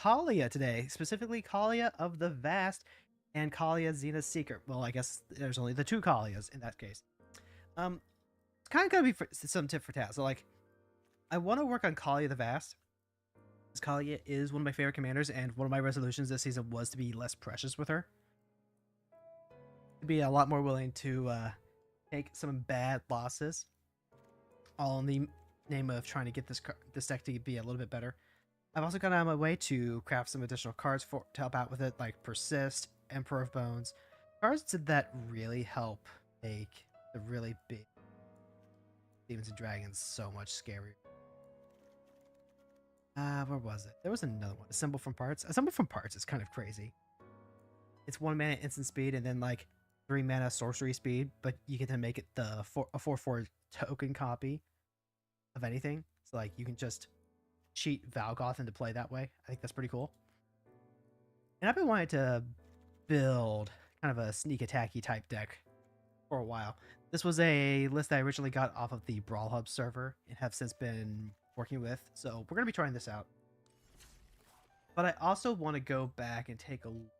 Kaalia today, specifically Kaalia of the Vast and Kaalia Xena Seeker. Well, I guess there's only the two Kaalias in that case. It's kind of gonna be some tip for tat. So like, I want to work on Kaalia the Vast. Because Kaalia is one of my favorite commanders, and one of my resolutions this season was to be less precious with her. To be a lot more willing to take some bad losses, all in the name of trying to get this deck to be a little bit better. I've also gone out of my way to craft some additional cards to help out with it, like Persist, Emperor of Bones. Cards that really help make the really big Demons and Dragons so much scarier. Where was it? There was another one. Assemble from Parts. Assemble from Parts is kind of crazy. It's 1 mana instant speed and then like 3 mana sorcery speed, but you get to make it a 4/4 token copy of anything. So like you can just cheat Valgoth into play that way. I think that's pretty cool. And I've been wanting to build kind of a sneak attacky type deck for a while. This was a list that I originally got off of the Brawl Hub server and have since been working with. So we're going to be trying this out. But I also want to go back and take a look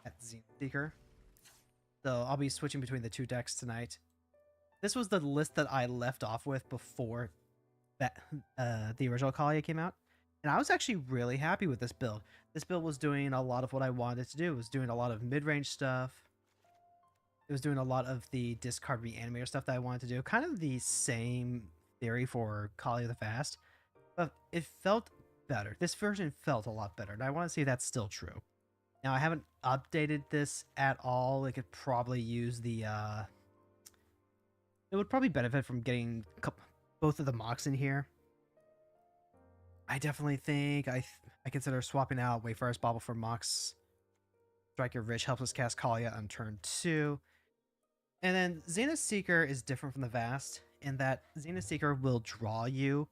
at Xena Seeker. So I'll be switching between the two decks tonight. This was the list that I left off with before that the original Kaalia came out. And I was actually really happy with this build. This build was doing a lot of what I wanted to do. It was doing a lot of mid-range stuff. It was doing a lot of the discard reanimator stuff that I wanted to do. Kind of the same theory for Kaalia the Fast. But it felt better. This version felt a lot better. And I want to see if that's still true. Now, I haven't updated this at all. It could probably use the... It would probably benefit from getting both of the Mox in here. I definitely think I consider swapping out Wayfarer's Bauble for Mox. Striker Rich helps us cast Kaalia on turn 2. And then Xena Seeker is different from the Vast in that Xena Seeker will draw you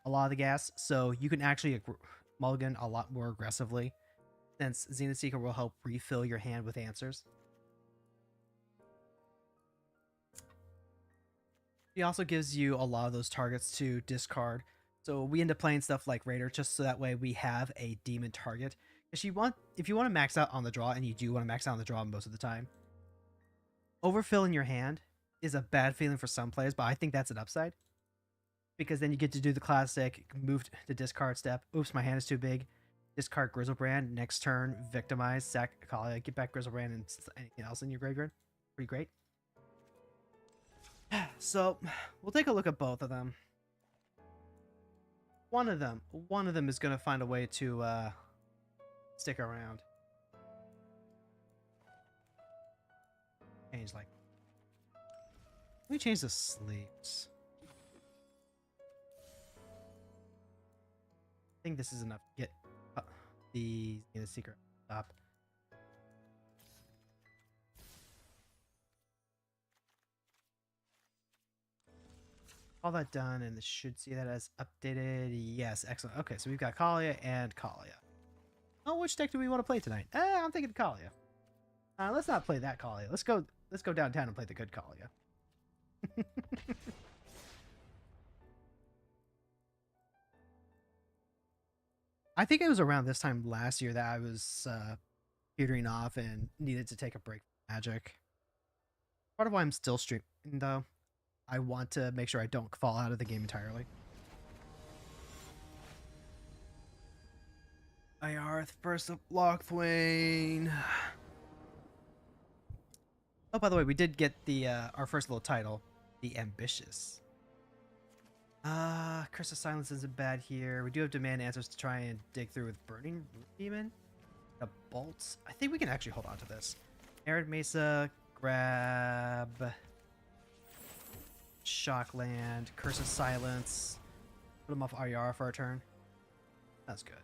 a lot of the gas, so you can actually mulligan a lot more aggressively, since Xena Seeker will help refill your hand with answers. She also gives you a lot of those targets to discard. So we end up playing stuff like Raider just so that way we have a demon target. If you want to max out on the draw, and you do want to max out on the draw most of the time, overfilling your hand is a bad feeling for some players, but I think that's an upside. Because then you get to do the classic move to discard step. Oops, my hand is too big. Discard Grizzlebrand. Next turn, victimize, sack Kaalia, get back Grizzlebrand and anything else in your graveyard. Pretty great. So we'll take a look at both of them. One of them is going to find a way to stick around. Change like. Let me change the sleeves. I think this is enough to get the secret up. All that done, and this should see that as updated. Yes, excellent. Okay, so we've got Kaalia and Kaalia. Oh, which deck do we want to play tonight? I'm thinking Kaalia. Let's not play that Kaalia. Let's go downtown and play the good Kaalia. I think it was around this time last year that I was petering off and needed to take a break from Magic. Part of why I'm still streaming, though. I want to make sure I don't fall out of the game entirely. Iarth versus Lockthwain. Oh, by the way, we did get the our first little title, the Ambitious. Curse of Silence isn't bad here. We do have demand answers to try and dig through with Burning Demon. The Bolts. I think we can actually hold on to this. Arid Mesa, grab Shockland, Curse of Silence. Put him off IR for our turn. That's good.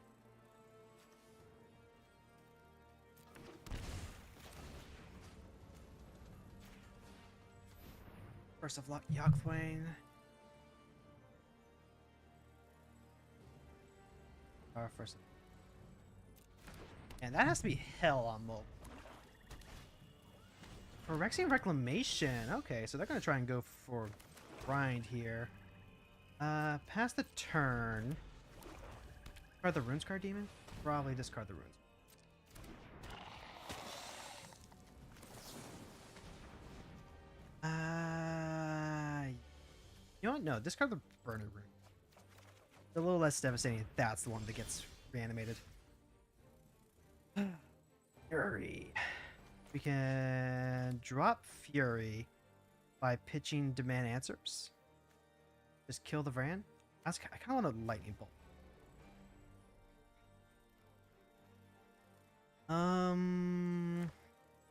First of Lockthwain. First. And that has to be hell on mobile. Phyrexian Reclamation. Okay, so they're going to try and go for grind here. Pass the turn. Discard the Runescar Demon? Probably discard the runes. You know what? No, discard the Burner Rune. A little less devastating. That's the one that gets reanimated. Fury. We can drop Fury by pitching Demand Answers. Just kill the Vran. I kind of want a Lightning Bolt.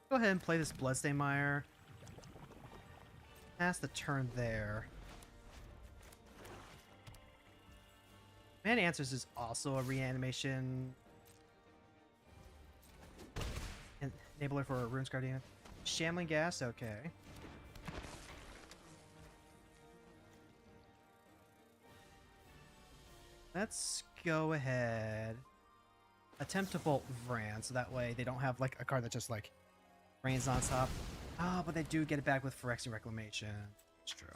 Go ahead and play this Bloodstained Mire. Pass the turn there. Demand Answers is also a reanimation enabler for a Runes Guardian. Shambling Gas, okay. Let's go ahead. Attempt to bolt Vran, so that way they don't have like a card that just like rains on top. Oh, but they do get it back with Phyrexian Reclamation. It's true.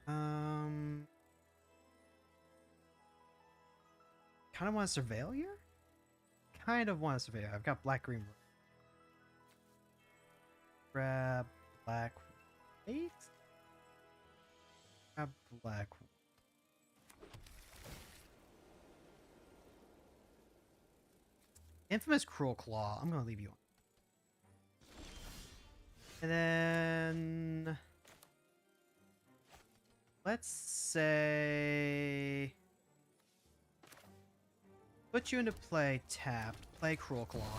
Kind of want to surveil here? Kind of want to surveil. I've got black green. Grab black white. Grab black. Infamous Cruel Claw. I'm gonna leave you on. And then let's say put you into play, tap, play Cruel Claw,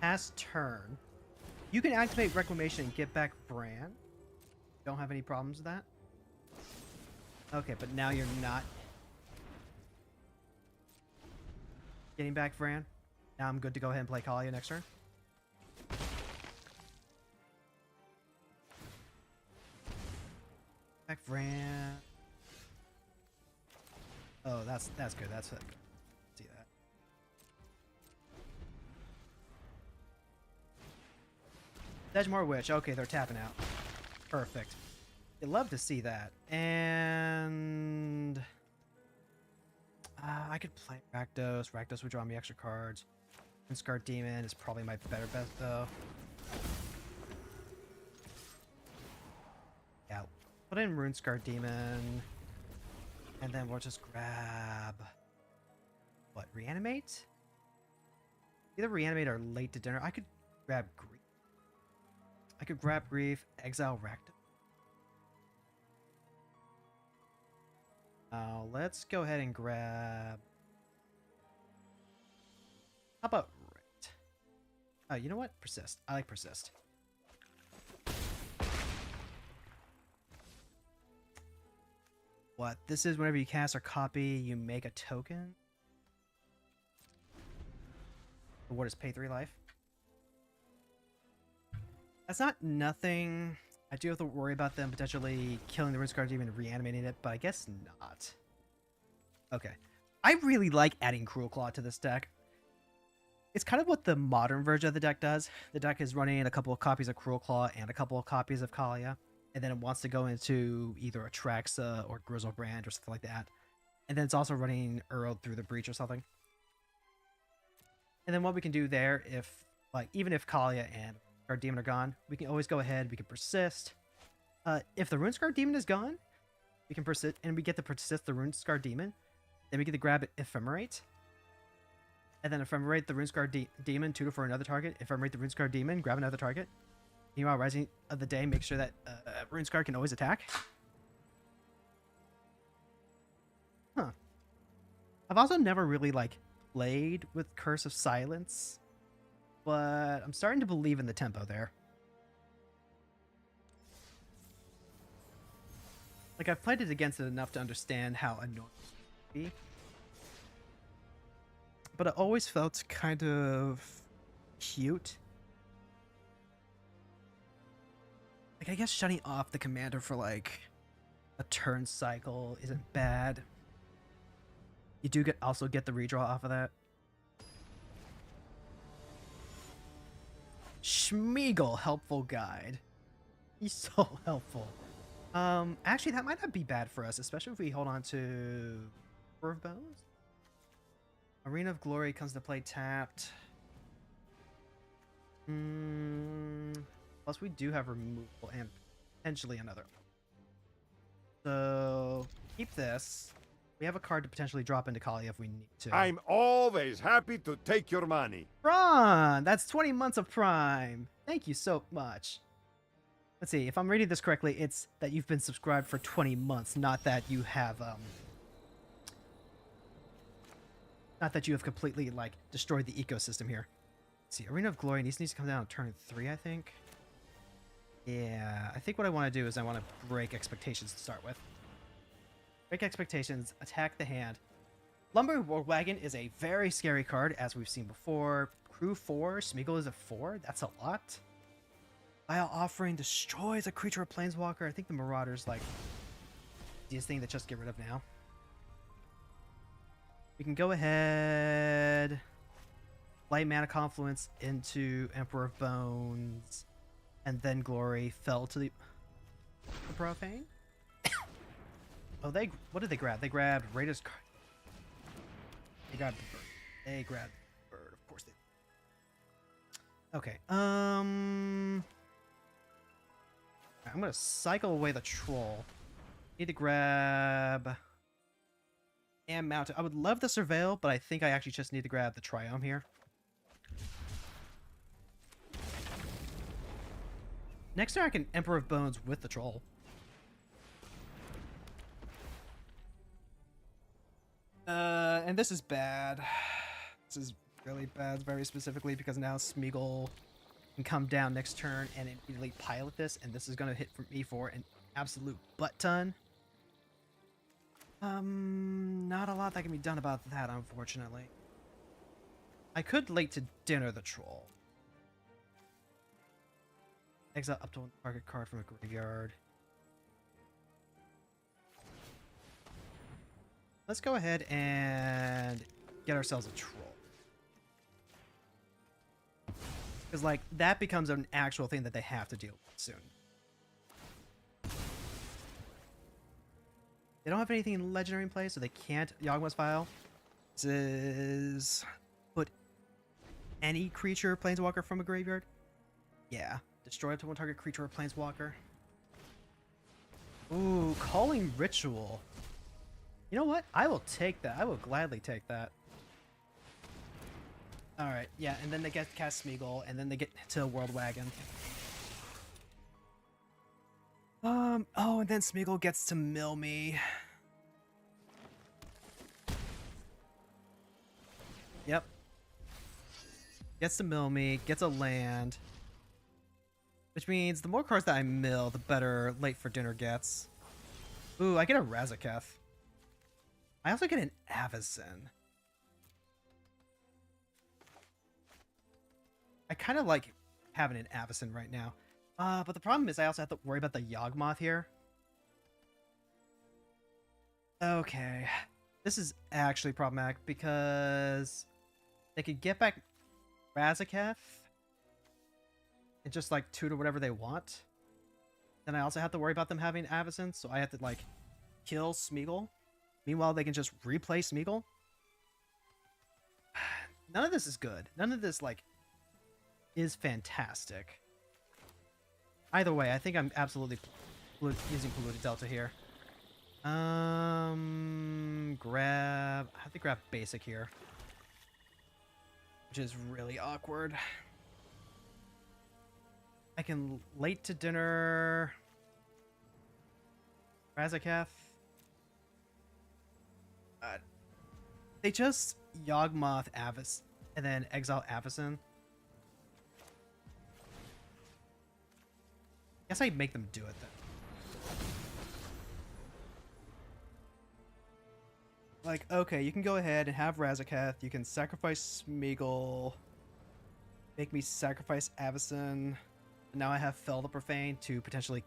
pass turn. You can activate Reclamation and get back Bran. Don't have any problems with that. Okay, but now you're not getting back Bran. Now I'm good to go ahead and play Kaalia next turn. Back Vran. Oh, that's good. That's it. See that. Sedgemoor Witch. Okay, they're tapping out. Perfect. You'd love to see that. And I could play Rakdos. Rakdos would draw me extra cards. Runescar Demon is probably my better bet, though. Yeah, put in Runescar Demon, and then we'll just grab what? Reanimate? Either reanimate or late to dinner. I could grab Grief. I could grab Grief, exile Rakdos. Let's go ahead and grab. How about right? Oh, you know what? Persist. I like Persist. What? This is whenever you cast or copy, you make a token. What is pay 3 life? That's not nothing. I do have to worry about them potentially killing the Runescar Demon and reanimating it, but I guess not. Okay. I really like adding Cruel Claw to this deck. It's kind of what the modern version of the deck does. The deck is running a couple of copies of Cruel Claw and a couple of copies of Kaalia, and then it wants to go into either Atraxa or Grizzlebrand or something like that. And then it's also running Earl through the Breach or something. And then what we can do there, if like even if Kaalia and our Demon are gone, we can always go ahead, we can persist. If the Runescar Demon is gone, we can persist, and we get to persist the Runescar Demon. Then we get to grab Ephemerate. And then Ephemerate the Runescar Demon, tutor for another target. Ephemerate the Runescar Demon, grab another target. Meanwhile, Rising of the Day, make sure that Runescar can always attack. Huh. I've also never really, like, played with Curse of Silence. But I'm starting to believe in the tempo there. Like, I've played it against it enough to understand how annoying it can be. But it always felt kind of cute. Like, I guess shutting off the commander for, like, a turn cycle isn't bad. You do also get the redraw off of that. Schmeagle, helpful guide. He's so helpful. Actually, that might not be bad for us, especially if we hold on to Emperor of Bones? Arena of Glory comes to play tapped. Plus we do have removal and potentially another. So keep this. We have a card to potentially drop into Kaalia if we need to. I'm always happy to take your money. Ron! That's 20 months of Prime. Thank you so much. Let's see, if I'm reading this correctly, it's that you've been subscribed for 20 months, not that you have, not that you have completely, like, destroyed the ecosystem here. Let's see, Arena of Glory needs to come down on turn 3, I think. Yeah, I think what I want to do is I want to break expectations to start with. Break expectations, attack the hand. Lumber Wagon is a very scary card, as we've seen before. Crew 4, Smeagol is a 4, that's a lot. Vile Offering destroys a creature or planeswalker. I think the Marauder's like the easiest thing to just get rid of now. We can go ahead, light Mana Confluence into Emperor of Bones, and then Glory fell to the Profane. Oh, what did they grab? They grabbed Raiders card. They grabbed the bird. They grabbed the bird, of course they. Okay. I'm gonna cycle away the troll. Need to grab and mount it. I would love the surveil, but I think I actually just need to grab the triome here. Next turn I can Emperor of Bones with the troll. And this is bad. This is really bad, very specifically, because now Smeagol can come down next turn and immediately pilot this, and this is going to hit for me for an absolute butt ton. Not a lot that can be done about that, unfortunately. I could late to dinner the troll. Exile up to one target card from a graveyard. Let's go ahead and get ourselves a troll. Because, like, that becomes an actual thing that they have to deal with soon. They don't have anything in Legendary in play, so they can't Yawgmoth's Vial. This is put any creature, planeswalker from a graveyard. Yeah. Destroy up to one target creature or planeswalker. Ooh, Calling Ritual. You know what? I will take that. I will gladly take that. Alright, yeah, and then they get cast Smeagol, and then they get to World Wagon. Oh, and then Smeagol gets to mill me. Yep. Gets to mill me, gets a land. Which means the more cards that I mill, the better Late for Dinner gets. Ooh, I get a Razaketh. I also get an Avacyn. I kind of like having an Avacyn right now. But the problem is I also have to worry about the Yawgmoth here. Okay. This is actually problematic because they could get back Razaketh and just like tutor whatever they want. Then I also have to worry about them having Avacyn, so I have to like kill Smeagol. Meanwhile, they can just replay Smeagol. None of this is good. None of this, like, is fantastic. Either way, I think I'm absolutely using Polluted Delta here. I have to grab Basic here. Which is really awkward. I can Late to Dinner Razaketh. They just Yawgmoth Avacyn and then exile Avacyn. Guess I'd make them do it then. Like, okay, you can go ahead and have Razaketh. You can sacrifice Smeagol. Make me sacrifice Avacyn. Now I have Fell the Profane to potentially...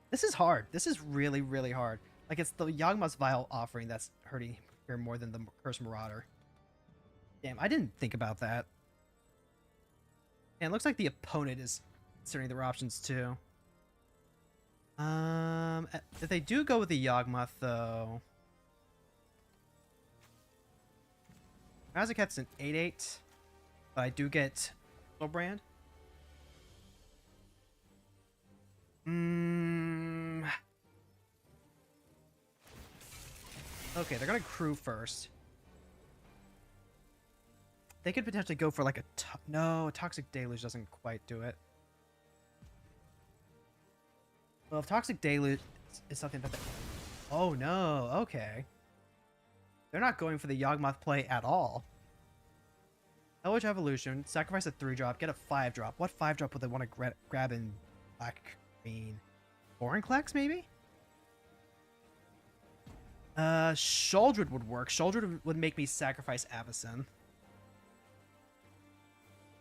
This is hard. This is really, really hard. Like, it's the Yawgmoth's Vial offering that's hurting here more than the Curse Marauder. Damn, I didn't think about that. And it looks like the opponent is considering their options too. If they do go with the Yawgmoth, though... Razaketh's an 8/8, but I do get Brand. Okay, they're gonna crew first. They could potentially go for like a no, a Toxic Deluge doesn't quite do it. Well, if Toxic Deluge is something that oh no, okay. They're not going for the Yawgmoth play at all. Eldritch Evolution, sacrifice a 3-drop, get a 5-drop. What 5-drop would they want to grab in black, green? Vorinclex, maybe? Shouldred would work. Shouldred would make me sacrifice Avacyn.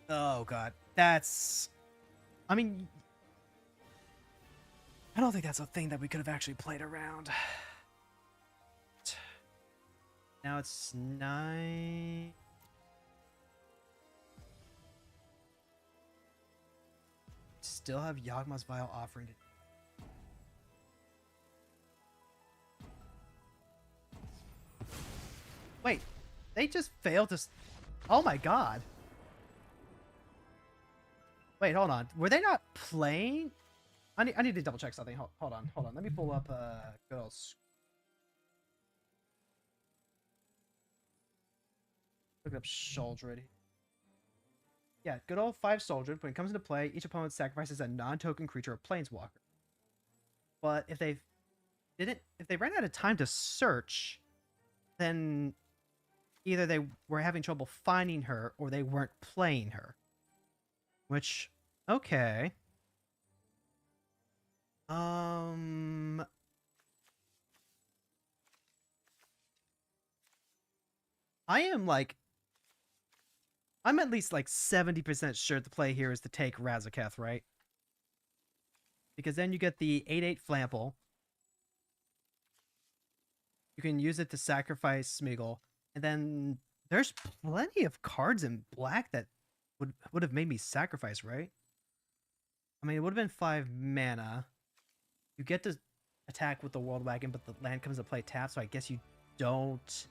Oh god, that's... I mean... I don't think that's a thing that we could have actually played around. Now it's 9... Still have Yawgmoth's Vial offering to... Wait, they just failed to... Oh my god. Wait, hold on. Were they not playing? I need to double check something. Hold on. Let me pull up good old... Look up Shouldred. Yeah, good old 5 Shouldred. When it comes into play, each opponent sacrifices a non-token creature or planeswalker. But if they ran out of time to search, then either they were having trouble finding her or they weren't playing her. Which, okay. I am like... I'm at least like 70% sure the play here is to take Razaketh, right? Because then you get the 8/8 Flample. You can use it to sacrifice Smeagol. And then there's plenty of cards in black that would have made me sacrifice, right? I mean, it would have been 5 mana. You get to attack with the World Wagon, but the land comes to play tap, so I guess you don't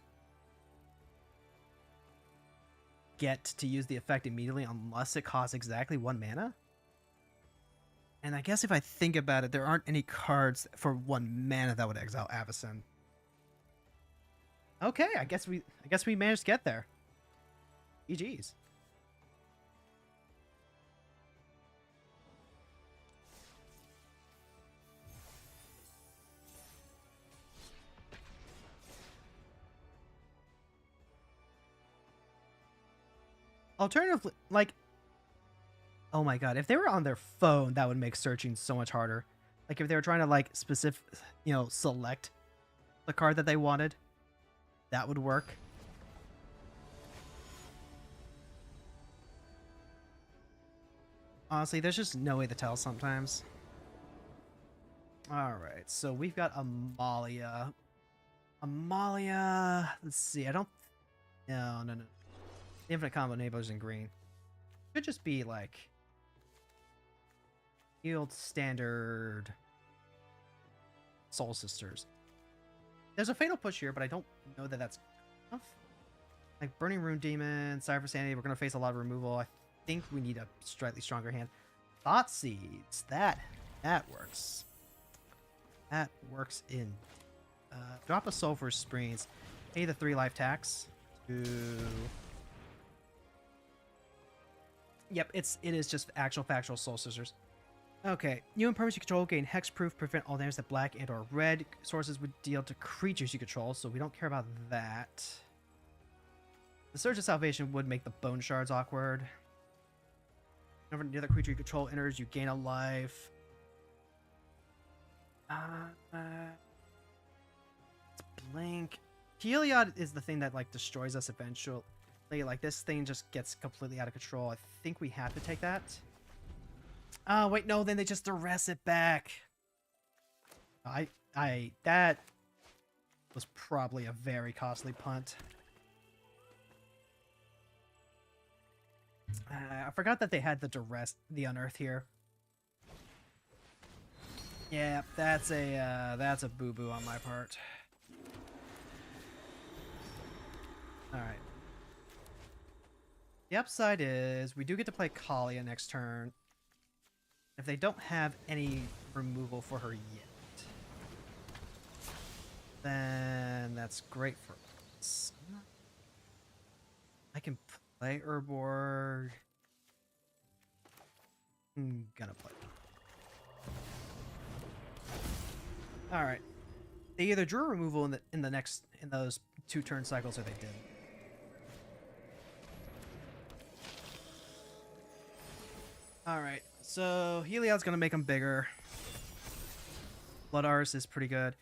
get to use the effect immediately unless it costs exactly 1 mana. And I guess if I think about it, there aren't any cards for 1 mana that would exile Avacyn. Okay, I guess we managed to get there. GG's. Alternatively, like, oh my god, if they were on their phone, that would make searching so much harder. Like if they were trying to like select the card that they wanted, that would work. Honestly, there's just no way to tell sometimes. Alright, so we've got Amalia. Let's see, I don't... No. Infinite combo enablers in green. Could just be like... Yield standard... Soul Sisters. There's a Fatal Push here, but I don't know that that's enough. Like Burning Rune Demon, Cypher Sanity, we're going to face a lot of removal. I think we need a slightly stronger hand. Thought Seeds, that works. That works in. Drop a Sulfur Springs. Pay the 3 life tax to... Yep, it is just actual factual Soul Sisters. Okay, you and permanents you control gain hexproof, prevent all damage that black and or red sources would deal to creatures you control, so we don't care about that. The Surge of Salvation would make the Bone Shards awkward. Whenever the other creature you control enters, you gain a life. It's Blink. Kaalia is the thing that like destroys us eventually. Like this thing just gets completely out of control. I think we have to take that. Oh wait, no, then they just duress it back. That was probably a very costly punt. I forgot that they had the unearth here. Yeah, that's a boo-boo on my part. All right. The upside is we do get to play Kaalia next turn. If they don't have any removal for her yet, then that's great for us. I can play Urborg. I'm gonna play. All right. They either drew removal in those 2 turn cycles, or they didn't. All right. So Heliod's gonna make them bigger. Blood Arse is pretty good.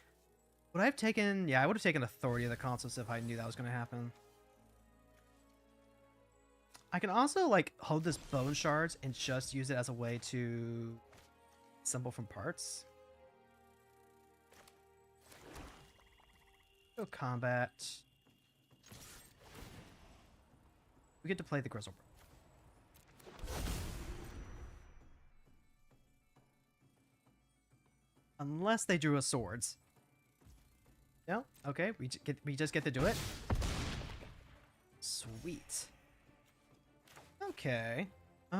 Would I have taken? Yeah, I would have taken Authority of the Consuls if I knew that was gonna happen. I can also like hold this Bone Shards and just use it as a way to assemble from parts. Go combat. We get to play the Grizzle. Unless they drew us swords. No? Okay, we just get to do it. Sweet. Okay. You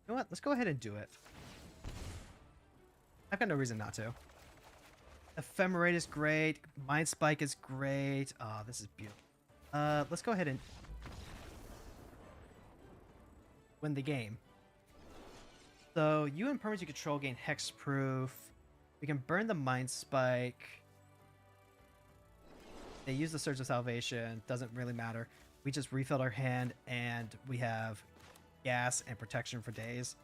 know what? Let's go ahead and do it. I've got no reason not to. Ephemerate is great. Mind Spike is great. Oh, this is beautiful. Let's go ahead and win the game. So, you and permanents you control gain Hexproof. We can burn the Mind Spike. They use the Surge of Salvation. Doesn't really matter. We just refilled our hand, and we have gas and protection for days.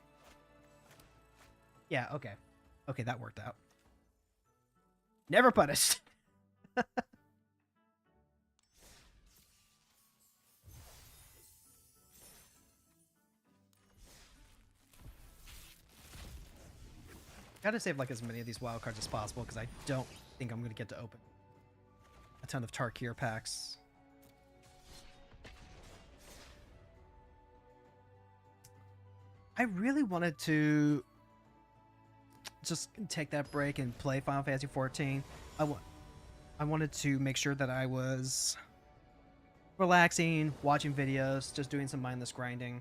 Yeah, okay. Okay, that worked out. Never punished. Gotta save like as many of these wild cards as possible because I don't think I'm gonna get to open a ton of Tarkir packs. I really wanted to just take that break and play Final Fantasy XIV. I wanted to make sure that I was relaxing, watching videos, just doing some mindless grinding.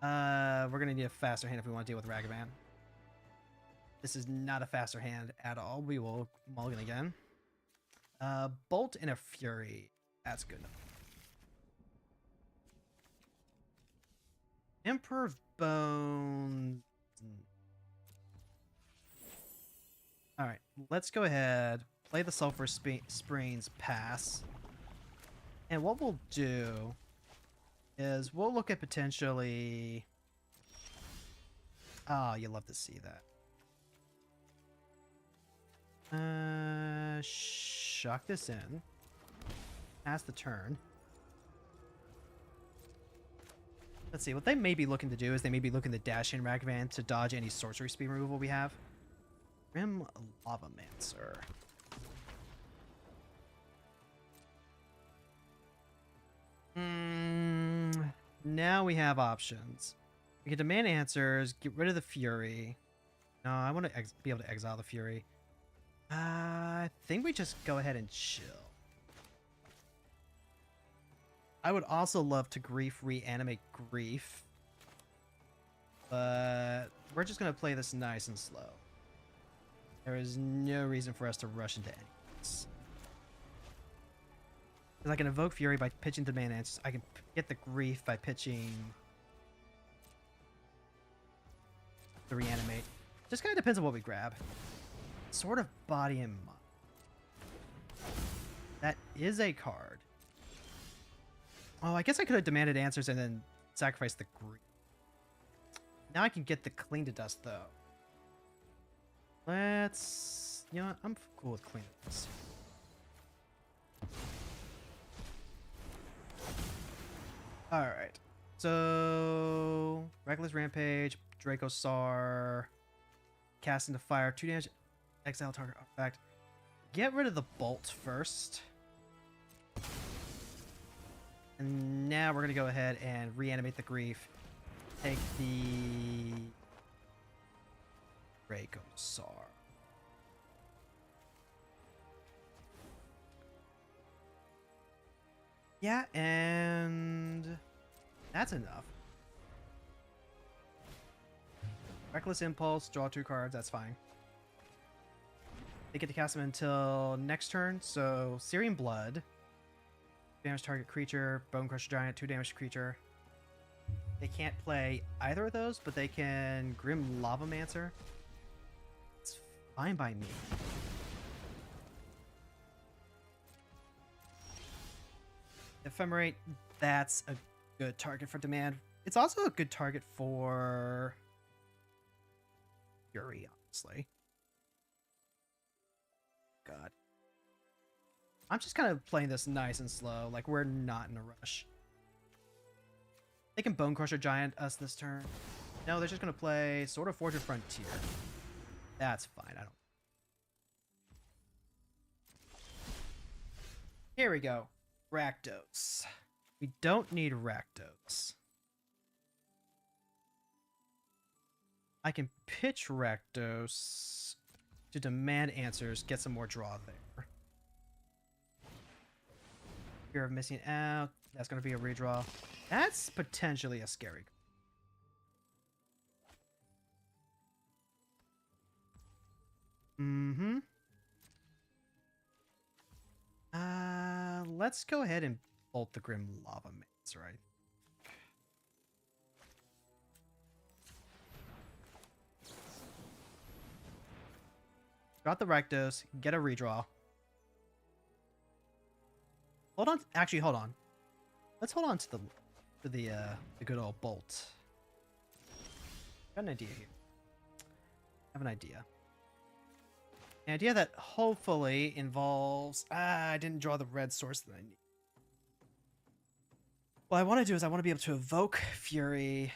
We're gonna need a faster hand if we want to deal with Ragavan. This is not a faster hand at all. We will mulligan again. Bolt and a Fury. That's good enough. Emperor of Bones. Alright, let's go ahead. Play the Sulphur Springs pass. And what we'll do is we'll look at potentially... Oh, you love to see that. Shock this in. Pass the turn. Let's see, what they may be looking to do is they may be looking to dash in Ragavan to dodge any sorcery speed removal we have. Grim Lavamancer. Now we have options. We can demand answers, get rid of the Fury. No, I want to be able to exile the Fury. I think we just go ahead and chill. I would also love to reanimate Grief. But we're just going to play this nice and slow. There is no reason for us to rush into any of this. Because I can evoke Fury by pitching demand answers. I can get the Grief by pitching the reanimate. Just kind of depends on what we grab. Sword of Body and Mind. That is a card. Oh, I guess I could have demanded answers and then sacrificed the Grief. Now I can get the Clean to Dust, though. Let's... You know what? I'm cool with Clean to Dust. Alright. So... Reckless Rampage, Dracosar... Cast into Fire, 2 damage, exile target artifact. Get rid of the Bolt first. And now we're going to go ahead and reanimate the Grief. Take the Dracosar. Yeah, and that's enough. Reckless Impulse, draw 2 cards, that's fine. They get to cast them until next turn, so Syrian Blood. Damage target creature, Bone Crusher Giant, 2 damage to creature. They can't play either of those, but they can Grim Lavamancer. It's fine by me. Ephemerate, that's a good target for demand. It's also a good target for Fury, honestly. God. I'm just kind of playing this nice and slow, like we're not in a rush. They can Bone Crusher Giant us this turn. No, they're just going to play Sword of Fortune Frontier. That's fine, I don't... Here we go. Rakdos. We don't need Rakdos. I can pitch Rakdos to demand answers, get some more draw there. Fear of missing out. That's going to be a redraw. That's potentially a scary. Mm-hmm. Let's go ahead and bolt the Grim Lavamancer, right? Got the Rakdos, get a redraw. Hold on. Actually, hold on. Let's hold on to the good old bolt. Got an idea here. I have an idea. An idea that hopefully involves... I didn't draw the red source that I need. What I want to do is I want to be able to evoke Fury,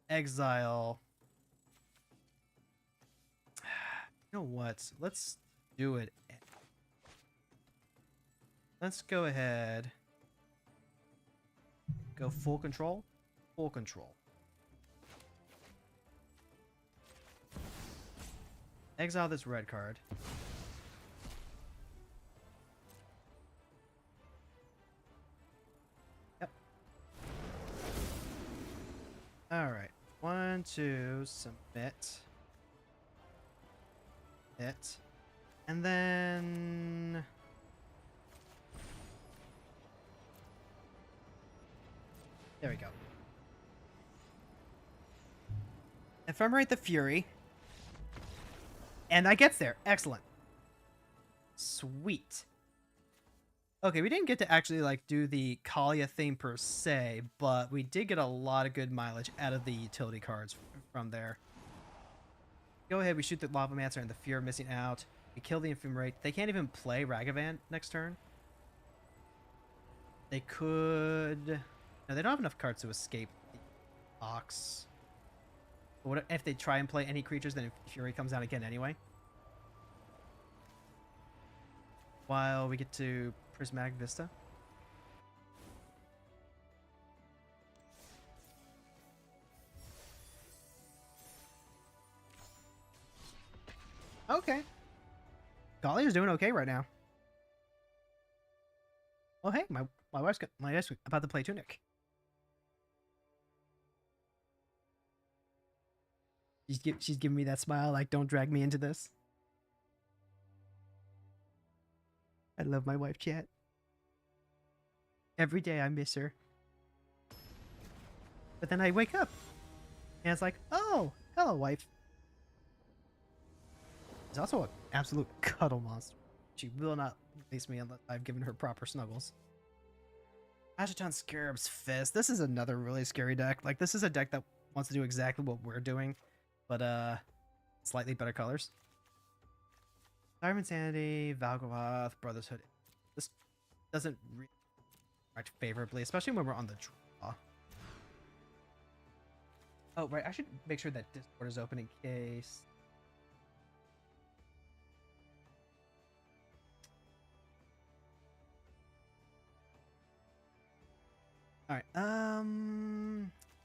exile... You know what? Let's do it. Let's go ahead. Go full control. Full control. Exile this red card. Yep. Alright. 1, 2, submit. It. And then... There we go. Ephemerate the Fury. And that gets there. Excellent. Sweet. Okay, we didn't get to actually like do the Kaalia thing per se, but we did get a lot of good mileage out of the utility cards from there. Go ahead, we shoot the Lavamancer and the Fear missing out. We kill the Ephemerate. They can't even play Ragavan next turn. They could... No, they don't have enough cards to escape the Ox. But what if they try and play any creatures, then Fury comes out again anyway? While we get to Prismatic Vista. Okay. Kaalia's doing okay right now. Oh hey, my wife's about to play Tunic. She's giving me that smile like, don't drag me into this. I love my wife, chat. Every day I miss her. But then I wake up and it's like, oh, hello, wife. She's also an absolute cuddle monster. She will not release me unless I've given her proper snuggles. Asheton Scarab's Fist. This is another really scary deck. Like, this is a deck that wants to do exactly what we're doing, but slightly better colors. Diamond Sanity, Valgavoth, Brotherhood. This doesn't really react favorably, especially when we're on the draw. Oh, right. I should make sure that Discord is open in case... Alright,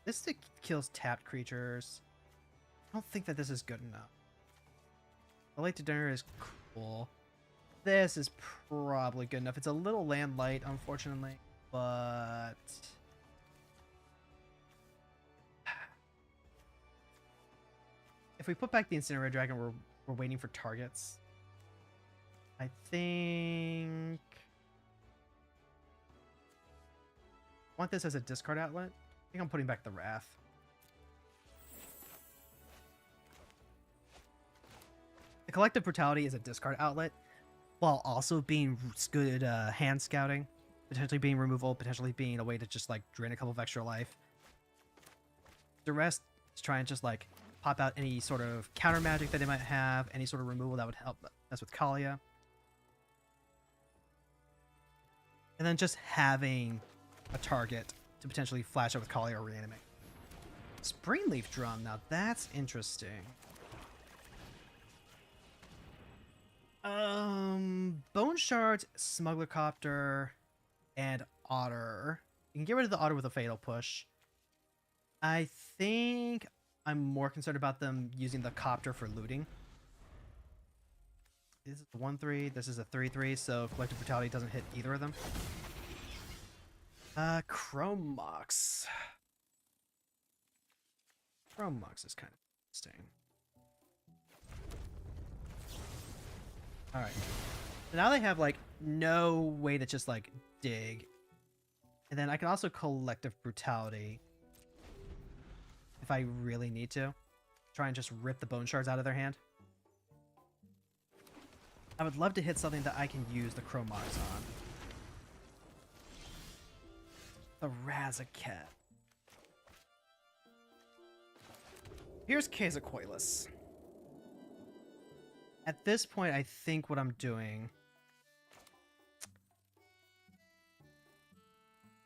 this stick kills tapped creatures. I don't think that this is good enough. The Late to Dinner is cool. This is probably good enough. It's a little land light, unfortunately, but if we put back the Incinerator Dragon, we're waiting for targets. I think I want this as a discard outlet. I think I'm putting back the Wrath. The Collective Brutality is a discard outlet, while also being good hand scouting, potentially being removal, potentially being a way to just like drain a couple of extra life. The rest is trying to just like pop out any sort of counter magic that they might have, any sort of removal that would help us with Kaalia. And then just having a target to potentially flash out with Kaalia or reanimate. Springleaf Drum, now that's interesting. Bone Shards, Smuggler Copter, and Otter. You can get rid of the Otter with a Fatal Push. I think I'm more concerned about them using the Copter for looting. This is a 1-3, this is a 3-3, so Collective Brutality doesn't hit either of them. Chrome Mox. Chrome Mox is kind of interesting. Alright. So now they have, like, no way to just, like, dig. And then I can also Collective Brutality if I really need to. Try and just rip the Bone Shards out of their hand. I would love to hit something that I can use the Chrome Mox on. The Razaketh. Here's Quetzalcoatlus. At this point, I think what I'm doing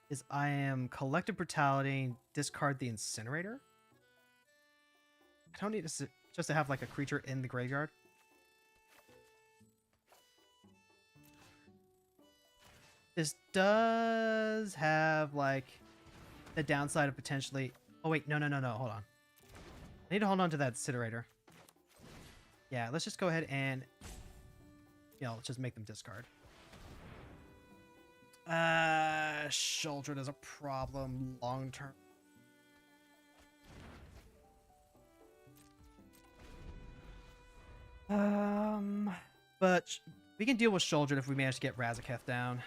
is I am Collective Brutality, discard the Incinerator. I don't need to just to have like a creature in the graveyard. This does have like the downside of potentially... Oh wait, no, hold on. I need to hold on to that Incinerator. Yeah, let's just go ahead and, you know, let's just make them discard. Shouldred is a problem long term. But we can deal with Shouldred if we manage to get Razaketh down.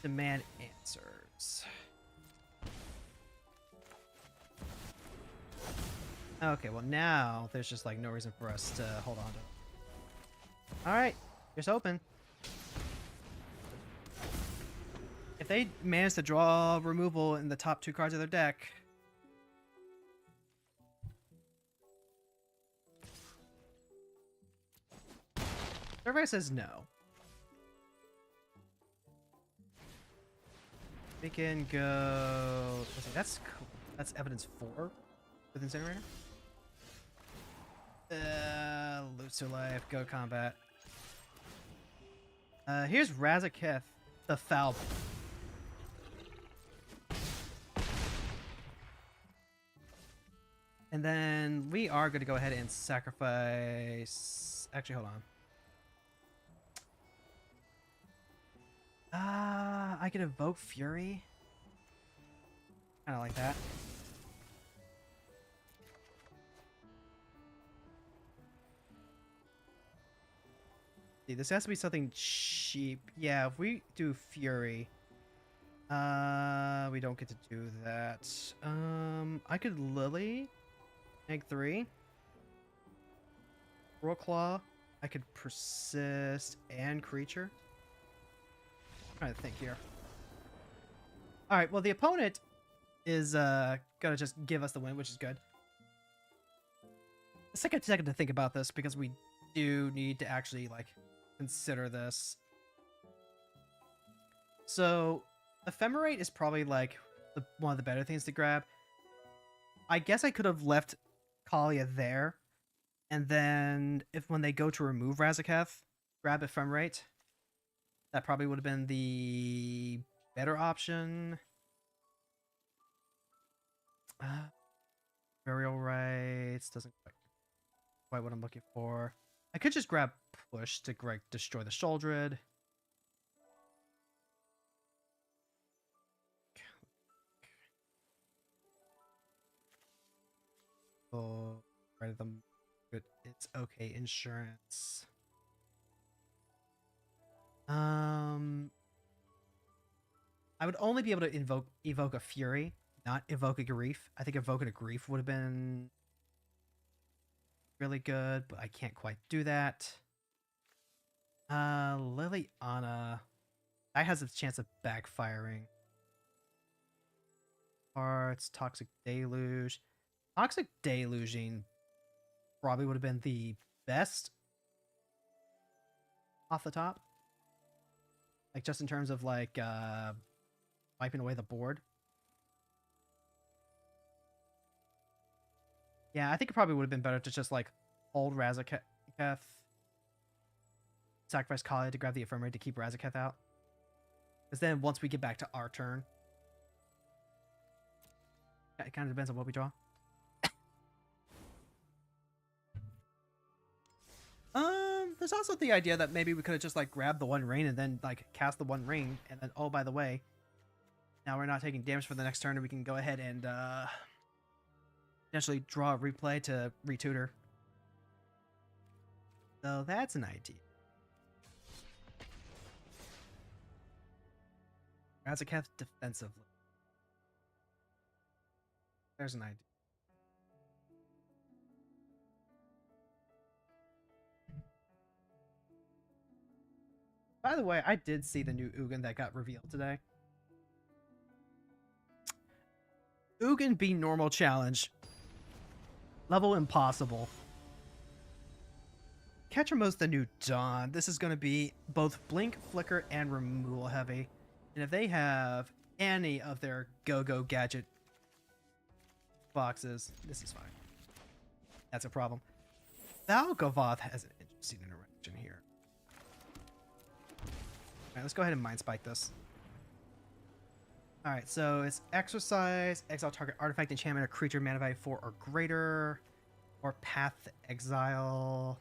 Demand answers. Okay, well now there's just like no reason for us to hold on to it. Alright, here's open. If they manage to draw removal in the top 2 cards of their deck, everybody says no. We can go. Let's see, that's evidence 4 with Incinerator. Lose to life, go combat. Here's Razaketh, the Foul. And then we are going to go ahead and sacrifice. Actually, hold on. I could evoke Fury. Kind of like that. See, this has to be something cheap. Yeah, if we do Fury, we don't get to do that. I could Lily, make 3. Roll Claw. I could Persist and Creature. I'm trying to think here. All right. Well, the opponent is gonna just give us the win, which is good. Let's take a second to think about this because we do need to actually like consider this. So, Ephemerate is probably like one of the better things to grab. I guess I could have left Kaalia there, and then when they go to remove Razaketh, grab Ephemerate. That probably would have been the better option. Burial Rites doesn't quite quite what I'm looking for. I could just grab push to destroy the Sholdred. Oh, right, them good. It's okay. Insurance. I would only be able to evoke a Fury, not evoke a Grief. I think evoking a Grief would have been really good, but I can't quite do that. Liliana. That has a chance of backfiring. Parts, Toxic Deluge. Toxic Deluging probably would have been the best off the top. Like, just in terms of, like, wiping away the board. Yeah, I think it probably would have been better to just, like, hold Razaketh. Sacrifice Kaalia to grab the Ephemerate to keep Razaketh out. Because then once we get back to our turn, it kind of depends on what we draw. There's also the idea that maybe we could have just like grabbed the One Ring and then like cast the One Ring, and then oh, by the way, now we're not taking damage for the next turn, and we can go ahead and potentially draw a replay to retutor. So that's an idea. Razaketh defensively. There's an idea. By the way, I did see the new Ugin that got revealed today. Ugin be normal challenge. Level impossible. Catcher mode's the new Dawn. This is going to be both blink, flicker, and removal heavy. And if they have any of their go-go gadget boxes, this is fine. That's a problem. Valgavoth has an interesting interaction here. Alright, let's go ahead and Mind Spike this. Alright, so it's Exercise, exile target artifact, enchantment, or creature mana value 4 or greater, or Path to Exile.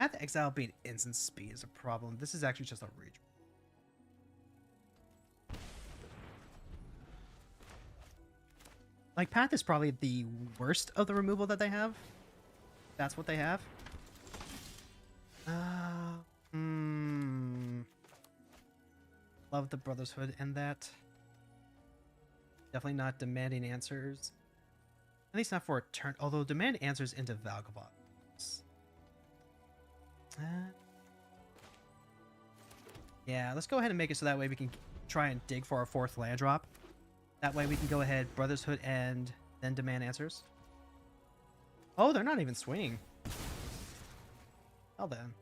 Path to Exile being instant speed is a problem. This is actually just a reach. Like, Path is probably the worst of the removal that they have. That's what they have. Love the Brotherhood and that. Definitely not demanding answers. At least not for a turn. Although demand answers into Valgavoth. Yeah, let's go ahead and make it so that way we can try and dig for our 4th land drop. That way we can go ahead, Brotherhood, and then demand answers. Oh, they're not even swinging. Well then,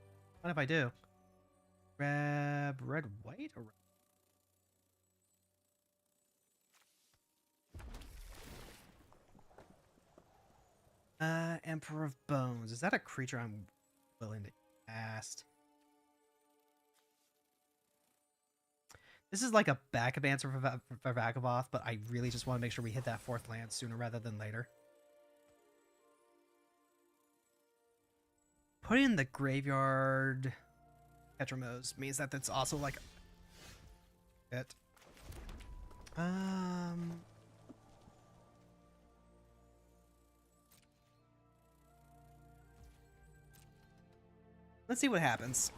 what if I do? Grab red, white, or Emperor of Bones. Is that a creature I'm willing to cast? This is like a backup answer for Valgavoth, but I really just want to make sure we hit that 4th land sooner rather than later. Putting in the graveyard Petramos means that that's also like it. Let's see what happens.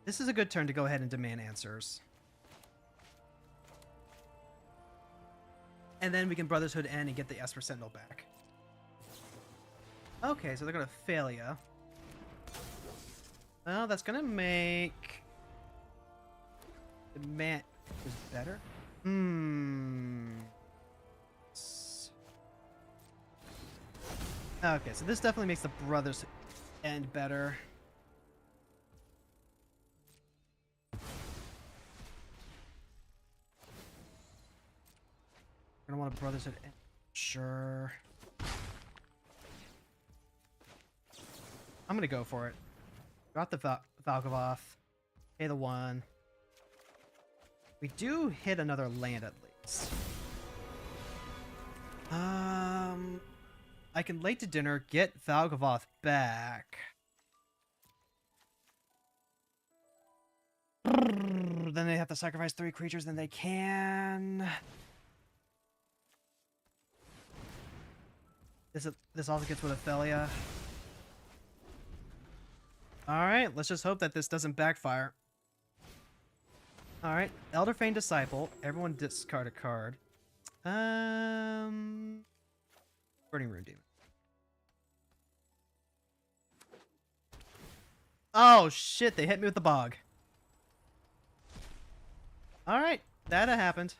This is a good turn to go ahead and demand answers. And then we can Brotherhood end and get the Esper Sentinel back. Okay, so they're going to fail ya. Well, that's going to make demand is better. Okay, so this definitely makes the Brothers end better. I don't want a Brothers end. Sure. I'm gonna go for it. Got the Valgavoth. Pay the 1. We do hit another land at least. I can late to dinner, get Valgavoth back. Then they have to sacrifice 3 creatures, then they can... This also gets with Ophelia. Alright, let's just hope that this doesn't backfire. Alright, Elderfane Disciple. Everyone discard a card. Burning Rune Demon. Oh shit, they hit me with the bog. Alright, that happened.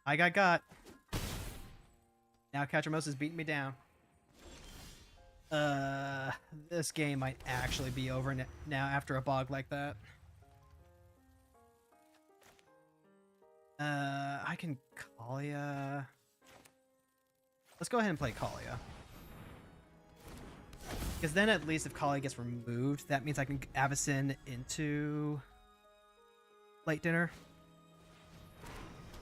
I got. Now Catchamos is beating me down. This game might actually be over now after a bog like that. I can Kaalia. Let's go ahead and play Kaalia. Because then at least if Kaalia gets removed, that means I can Avacyn into late dinner.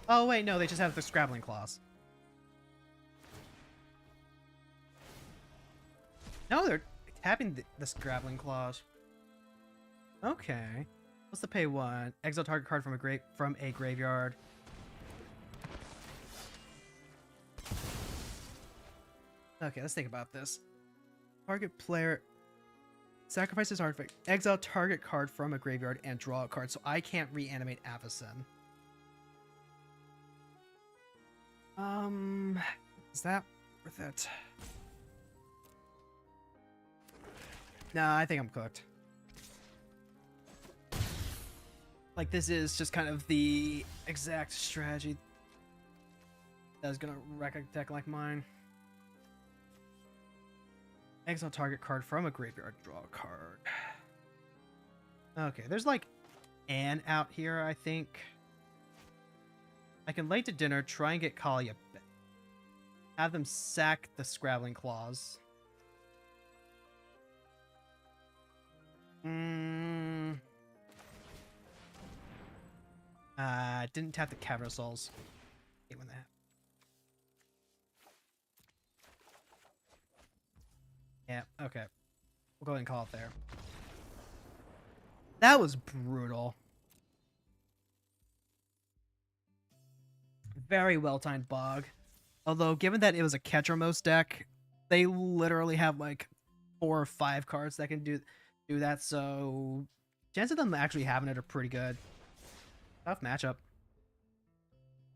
Oh wait, no, they just have the Scrabbling Claws. No, they're tapping the Scrabbling Claws. Okay. What's the pay one? Exile target card from a graveyard. Okay, let's think about this. Target player sacrifices artifact. Exile target card from a graveyard and draw a card, so I can't reanimate Avacyn. Is that worth it? Nah, I think I'm cooked. Like, this is just kind of the exact strategy that is gonna wreck a deck like mine. Exile target card from a graveyard, draw a card. Okay, there's like an out here, I think. I can late to dinner, try and get Kaalia back. Have them sack the Scrabbling Claws. Didn't tap the Cavern of Souls. Hate when that happened. Yeah, okay. We'll go ahead and call it there. That was brutal. Very well-timed bog. Although, given that it was a Ketramos deck, they literally have like 4 or 5 cards that can do that, so chances of them actually having it are pretty good. Tough matchup.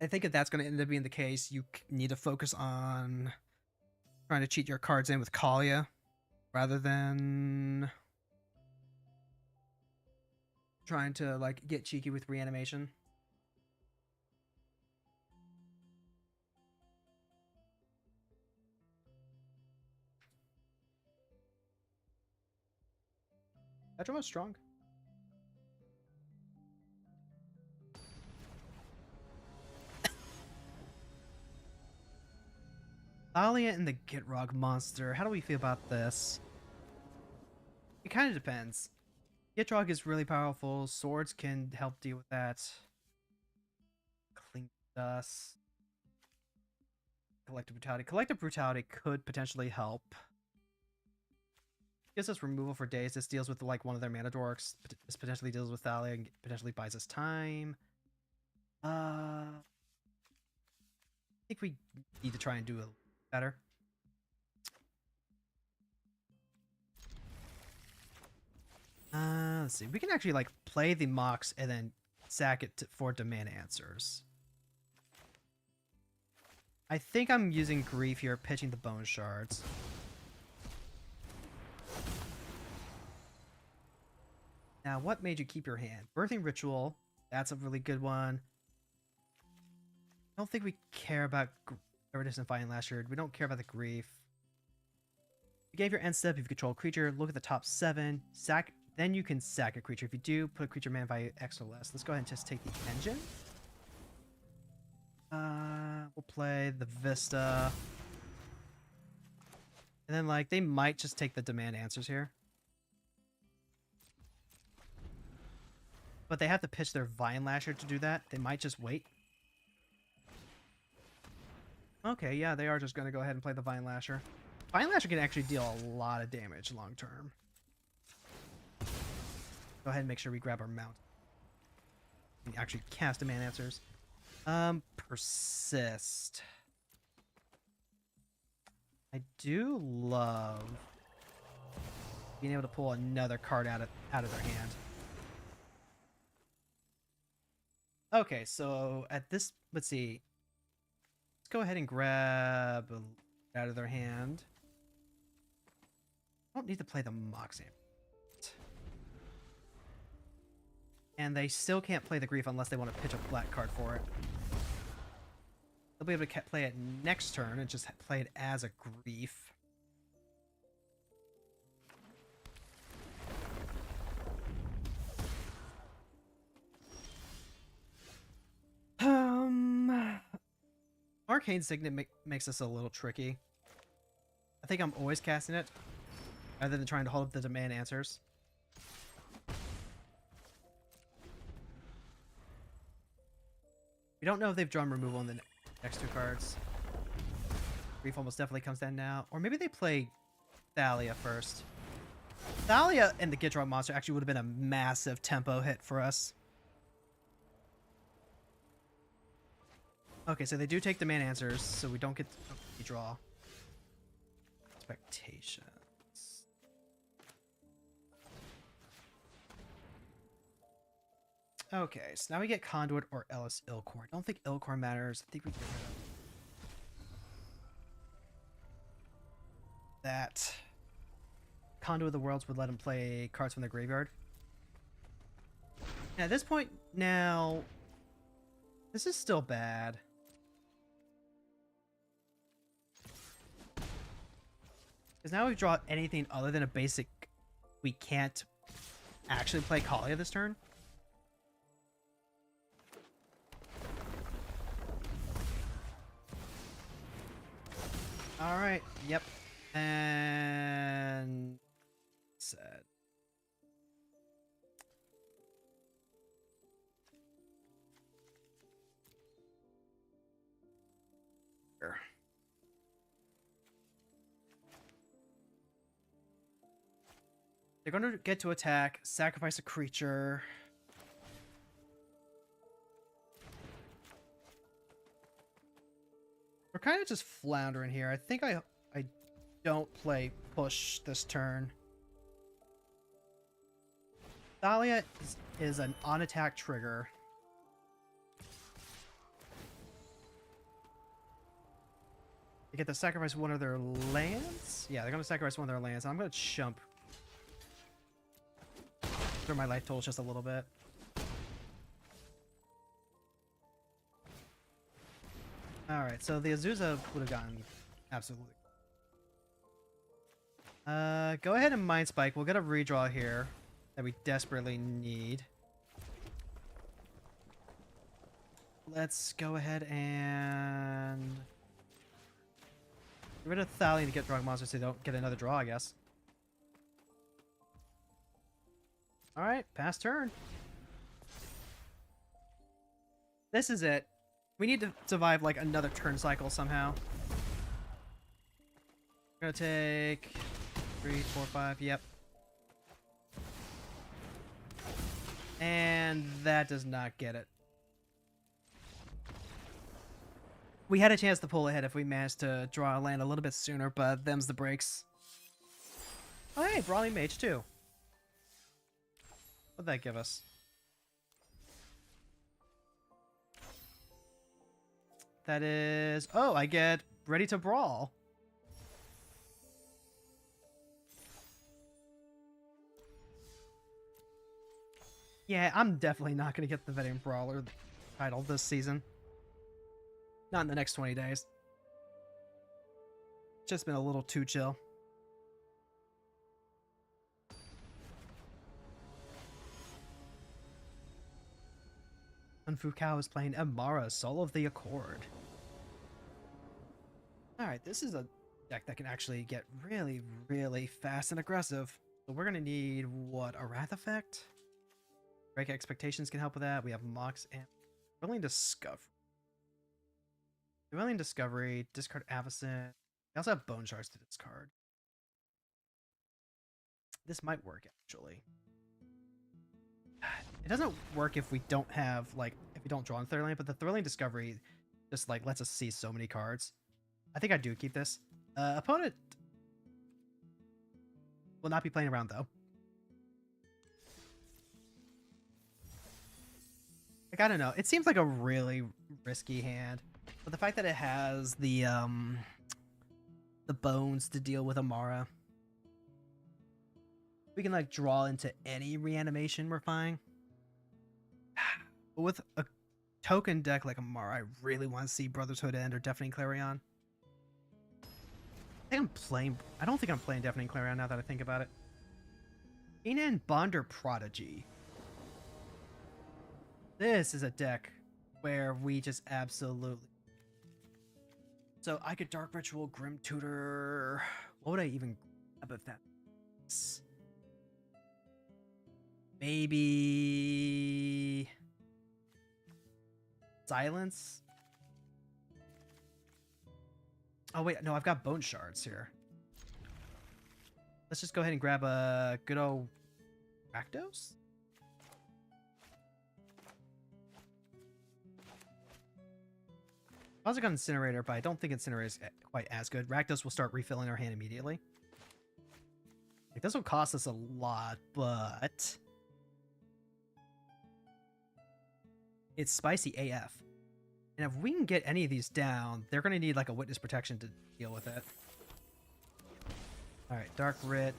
I think if that's going to end up being the case, you need to focus on trying to cheat your cards in with Kaalia rather than trying to like get cheeky with reanimation. That drum was strong. Kaalia and the Gitrog monster. How do we feel about this? It kind of depends. Gitrog is really powerful. Swords can help deal with that. Clean Dust. Collective Brutality. Collective Brutality could potentially help. Gives us removal for days. This deals with like one of their mana dorks. This potentially deals with Thalia and potentially buys us time. I think we need to try and do it better. Let's see. We can actually like play the Mox and then sack it for demand answers. I think I'm using Grief here, pitching the Bone Shards. Now, what made you keep your hand? Birthing Ritual. That's a really good one. I don't think we care about Iridescent Fighting Lasher. We don't care about the Grief. You gave your end step. If you control a creature, look at the top 7. Sack. Then you can sack a creature. If you do, put a creature mana value X or less. Let's go ahead and just take the engine. We'll play the Vista. And then, like, they might just take the demand answers here. But they have to pitch their Vine Lasher to do that. They might just wait. Okay, yeah, they are just going to go ahead and play the Vine Lasher. Vine Lasher can actually deal a lot of damage long term. Go ahead and make sure we grab our mount. We actually cast Demand Answers. Persist. I do love being able to pull another card out of their hand. Okay, so at this, let's see. Let's go ahead and grab out of their hand. I don't need to play the Moxfield. And they still can't play the Grief unless they want to pitch a black card for it. They'll be able to play it next turn and just play it as a Grief. Arcane Signet makes this a little tricky. I think I'm always casting it, rather than trying to hold up the Demand Answers. We don't know if they've drawn removal in the next two cards. Grief almost definitely comes down now. Or maybe they play Kaalia first. Kaalia and the Get Drawn Monster actually would have been a massive tempo hit for us. Okay, so they do take Demand Answers, so we don't get to draw. Expectations. Okay, so now we get Conduit or Ellis Ilcor. I don't think Ilcor matters. I think we get rid of that. Conduit of the Worlds would let him play cards from the graveyard. Now, at this point, now, this is still bad. Because now we've drawn anything other than a basic, we can't actually play Kaalia this turn. All right. Yep. And sad. Here. They're going to get to attack, sacrifice a creature. We're kind of just floundering here. I think I don't play push this turn. Kaalia is an on-attack trigger. They get to sacrifice one of their lands? Yeah, they're going to sacrifice one of their lands. I'm going to chump. Throw my life totals just a little bit. Alright, so the Azusa would have gotten absolutely. Go ahead and Mind Spike. We'll get a redraw here that we desperately need. Let's go ahead and get rid of Kaalia to get Drug Monsters so they don't get another draw, I guess. Alright, pass turn. This is it. We need to survive like another turn cycle somehow. We're gonna take 3, 4, 5, yep. And that does not get it. We had a chance to pull ahead if we managed to draw a land a little bit sooner, but them's the breaks. Oh hey, Brawling Mage too. What'd that give us? That is... Oh, I get Ready to Brawl. Yeah, I'm definitely not going to get the Veteran Brawler title this season. Not in the next 20 days. Just been a little too chill. Fukao is playing Amara, Soul of the Accord. Alright, this is a deck that can actually get really, really fast and aggressive. So we're going to need, what, a Wrath Effect? Break Expectations can help with that. We have Mox and Willing Discover. Dwelling Discovery, discard Avacyn. We also have Bone Shards to discard. This might work, actually. It doesn't work if we don't have, like, if we don't draw in Thrilling, but the Thrilling Discovery just, like, lets us see so many cards. I think I do keep this. Opponent will not be playing around, though. Like, I don't know. It seems like a really risky hand. But the fact that it has the bones to deal with Amara. We can, like, draw into any reanimation, we're fine. But with a token deck like Amara, I really want to see Brotherhood End or Deafening Clarion. I don't think I'm playing Deafening Clarion now that I think about it. Keenan Bonder Prodigy. This is a deck where we just absolutely... So I could Dark Ritual, Grim Tutor... What would I even grab if that... Maybe... Silence? Oh wait, no, I've got Bone Shards here. Let's just go ahead and grab a good old Rakdos? I also got Incinerator, but I don't think Incinerator is quite as good. Rakdos will start refilling our hand immediately. Like, this will cost us a lot, but... it's spicy AF. And if we can get any of these down, they're going to need like a Witness Protection to deal with it. Alright, Dark Writ.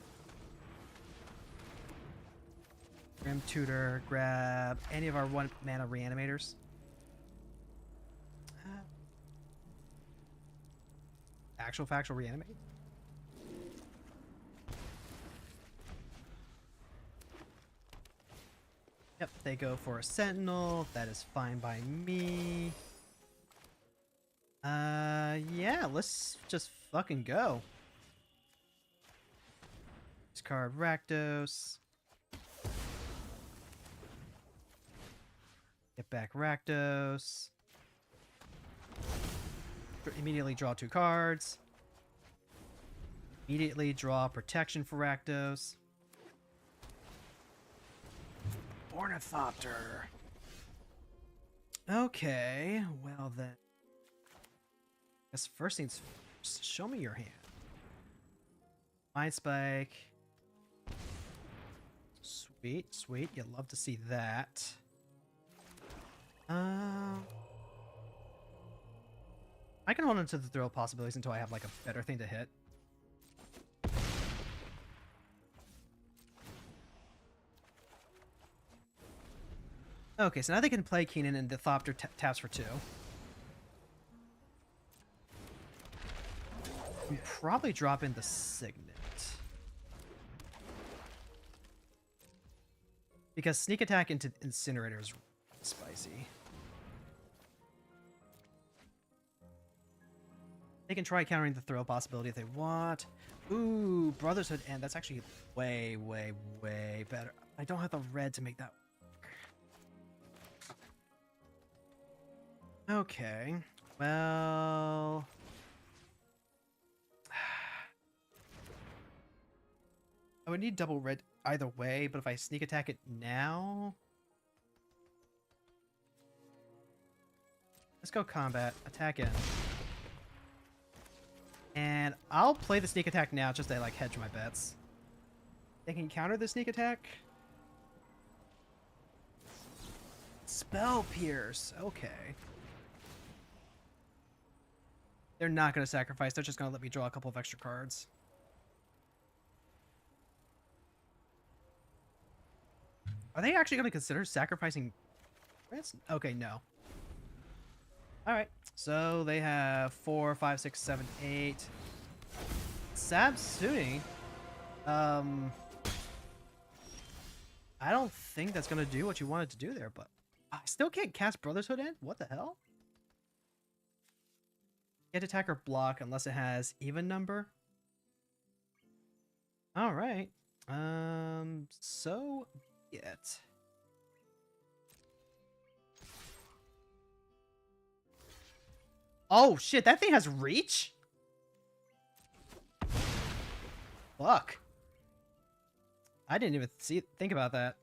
Grim Tutor. Grab any of our 1-mana Reanimators. Actual Factual Reanimate? Yep, they go for a Sentinel. That is fine by me. Yeah, let's just fucking go. Discard Rakdos. Get back Rakdos. Immediately draw 2 cards. Immediately draw Protection for Rakdos. Ornithopter. Okay, well then. Guess first things first, show me your hand. Mind Spike. Sweet, sweet. You'd love to see that. I can hold on to the thrill possibilities until I have like a better thing to hit. Okay, so now they can play Keenan and the Thopter taps for 2. We probably drop in the Signet. Because Sneak Attack into Incinerator is spicy. They can try countering the throw possibility if they want. Ooh, Brotherhood End. That's actually way, way, way better. I don't have the red to make that work. Okay. Well... I would need double red either way, but if I sneak attack it now... Let's go combat. Attack in. And I'll play the sneak attack now just to like hedge my bets. They can counter the sneak attack. Spell Pierce. Okay. They're not going to sacrifice. They're just going to let me draw a couple of extra cards. Are they actually going to consider sacrificing? Okay, no. Alright, so they have 4, 5, 6, 7, 8. Sabsuni. I don't think that's going to do what you wanted to do there, but I still can't cast Brotherhood in? What the hell? Can't attack or block unless it has even number. Alright. So be it. Oh shit, that thing has reach? Fuck. I didn't even think about that.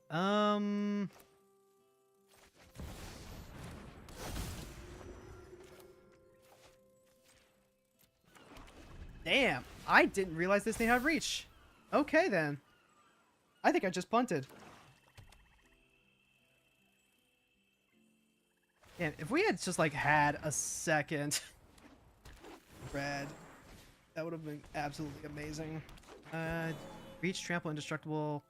Damn, I didn't realize this thing had reach. Okay then. I think I just punted. Damn, if we had just like had a second red, that would have been absolutely amazing. Reach, trample, indestructible,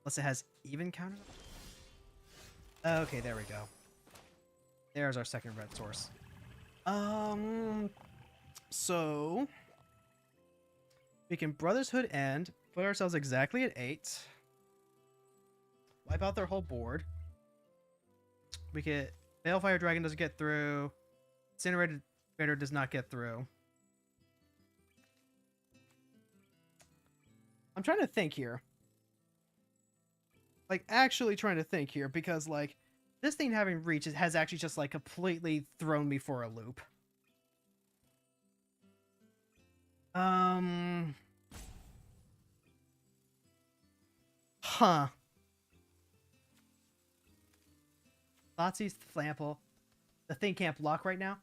unless it has even counter. Okay, there we go. There's our second red source. So we can Brother's Hood end, put ourselves exactly at 8. Wipe out their whole board. We get Balefire Dragon doesn't get through. Incinerated Raider does not get through. I'm trying to think here. Like, actually trying to think here, because, like, this thing having reach has actually just, like, completely thrown me for a loop. Huh. Thoughtseize, Flample. The thing can't block right now?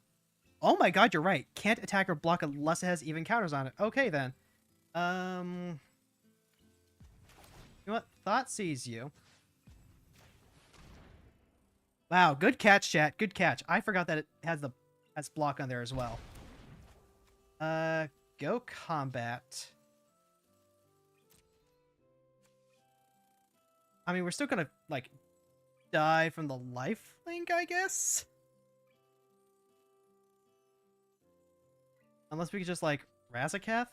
Oh my god, you're right. Can't attack or block unless it has even counters on it. Okay, then. You know what? Thoughtseize you. Wow, good catch, chat. Good catch. I forgot that it has block on there as well. Go combat. I mean, we're still gonna, like, die from the life link, I guess? Unless we could just, like, Razakath?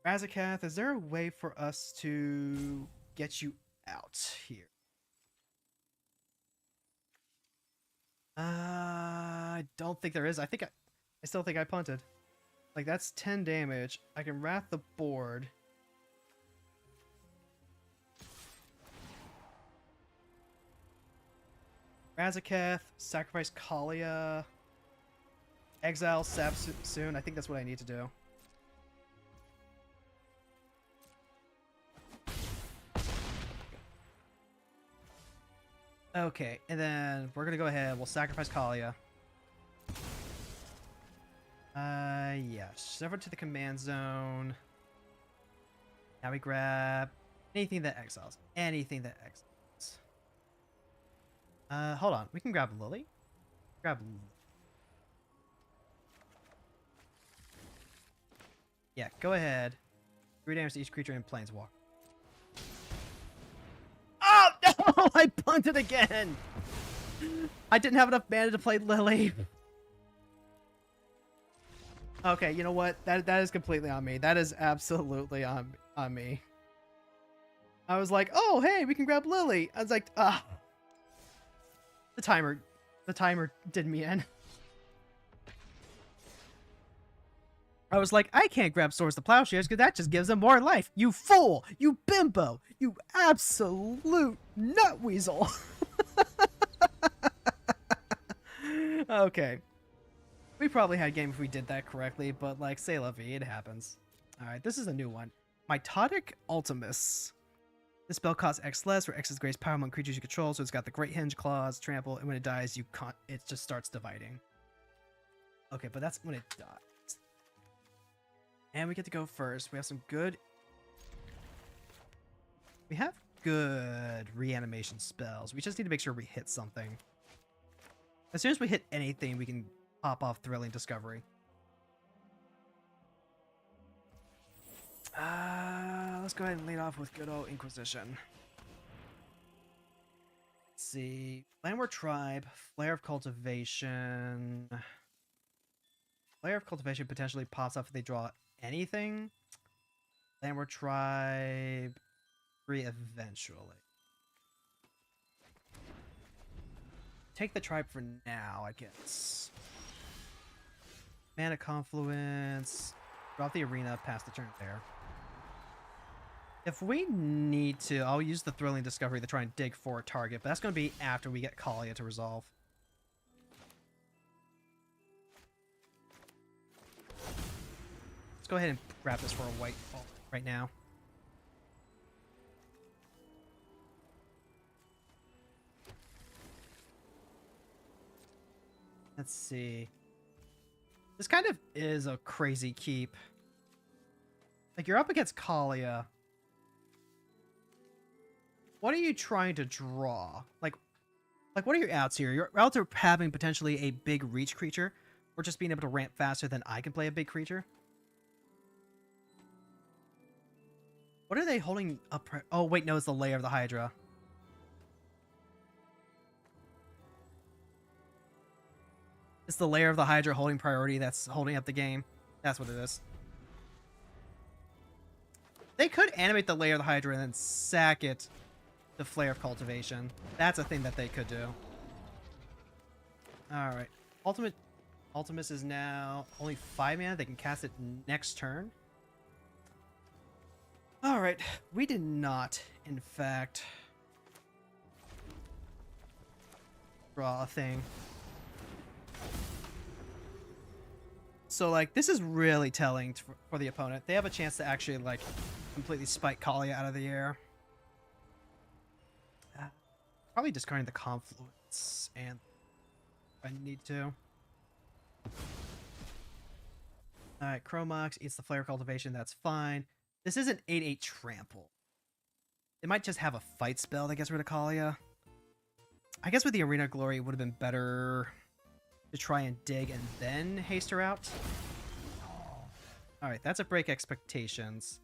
Razakath, is there a way for us to get you out here? I don't think there is. I still think I punted. Like, that's 10 damage. I can wrath the board. Razakath, sacrifice Kaalia, exile Sap soon. I think that's what I need to do. Okay, and then we're gonna go ahead. We'll sacrifice Kaalia. Yeah, shove it to the command zone. Now we grab anything that exiles. Anything that exiles. Hold on. We can grab Lily. Grab Lily. Yeah, go ahead. 3 damage to each creature in Planeswalker. Oh, no! I punted again! I didn't have enough mana to play Lily. Okay, you know what? That is completely on me. That is absolutely on me. I was like, oh, hey, we can grab Lily. I was like, ah. The timer did me in. I was like, I can't grab Swords to Plowshares because that just gives them more life. You fool! You bimbo! You absolute nutweasel! Okay. We probably had a game if we did that correctly, but like, say la vie, it happens. Alright, this is a new one. Mitotic Ultimus. This spell costs X less, where X is the greatest power among creatures you control, so it's got the Great Hinge Claws, Trample, and when it dies, it just starts dividing. Okay, but that's when it dies. And we get to go first. We have some good... We have good reanimation spells. We just need to make sure we hit something. As soon as we hit anything, we can pop off Thrilling Discovery. Let's go ahead and lead off with good old Inquisition. Let's see. Landward Tribe, Flare of Cultivation. Flare of Cultivation potentially pops up if they draw anything. Landward Tribe, free eventually. Take the tribe for now, I guess. Mana Confluence. Drop the arena, pass the turn there. If we need to, I'll use the Thrilling Discovery to try and dig for a target, but that's going to be after we get Kaalia to resolve. go ahead and grab this for a white ball right now. Let's see. This kind of is a crazy keep. Like, you're up against Kaalia. What are you trying to draw? Like what are your outs here? Your outs are having potentially a big reach creature, or just being able to ramp faster than I can play a big creature. What are they holding up? Oh, wait, no, it's the layer of the Hydra. It's the layer of the Hydra holding priority that's holding up the game. That's what it is. They could animate the layer of the Hydra and then sack it to Flare of Cultivation. That's a thing that they could do. Alright. Ultimus is now only 5 mana. They can cast it next turn. Alright. We did not, in fact, draw a thing. So, like, this is really telling for the opponent. They have a chance to actually, like, completely spike Kaalia out of the air. Probably discarding the Confluence, and I need to. Alright, Chromox eats the Flare Cultivation, that's fine. This is an 8/8 Trample. It might just have a fight spell that gets rid of Kaalia. I guess with the Arena Glory, it would have been better to try and dig and then haste her out. Alright, that's a break expectations.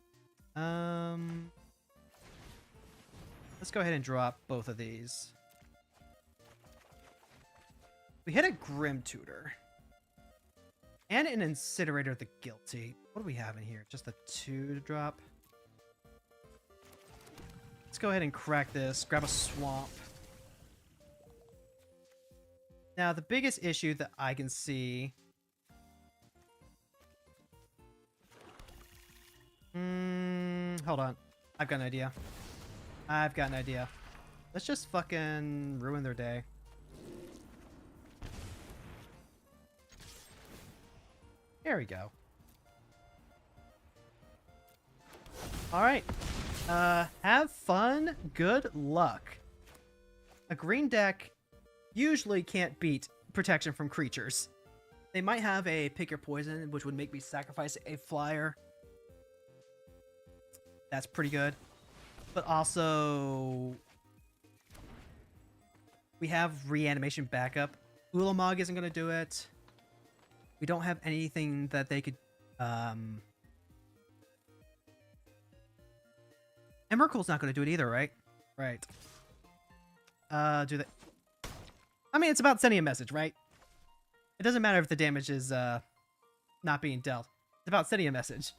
Let's go ahead and drop both of these. We hit a Grim Tutor. And an Incinerator the Guilty. What do we have in here? Just the 2 to drop. Let's go ahead and crack this. Grab a Swamp. Now, the biggest issue that I can see... hold on. I've got an idea. Let's just fucking ruin their day. There we go. Alright. Have fun. Good luck. A green deck usually can't beat protection from creatures. They might have a Pick Your Poison, which would make me sacrifice a flyer. That's pretty good. But also, we have Reanimation backup. Ulamog isn't going to do it. We don't have anything that they could... Emrakul's not going to do it either, right? Right. Do they... I mean, it's about sending a message, right? It doesn't matter if the damage is not being dealt. It's about sending a message.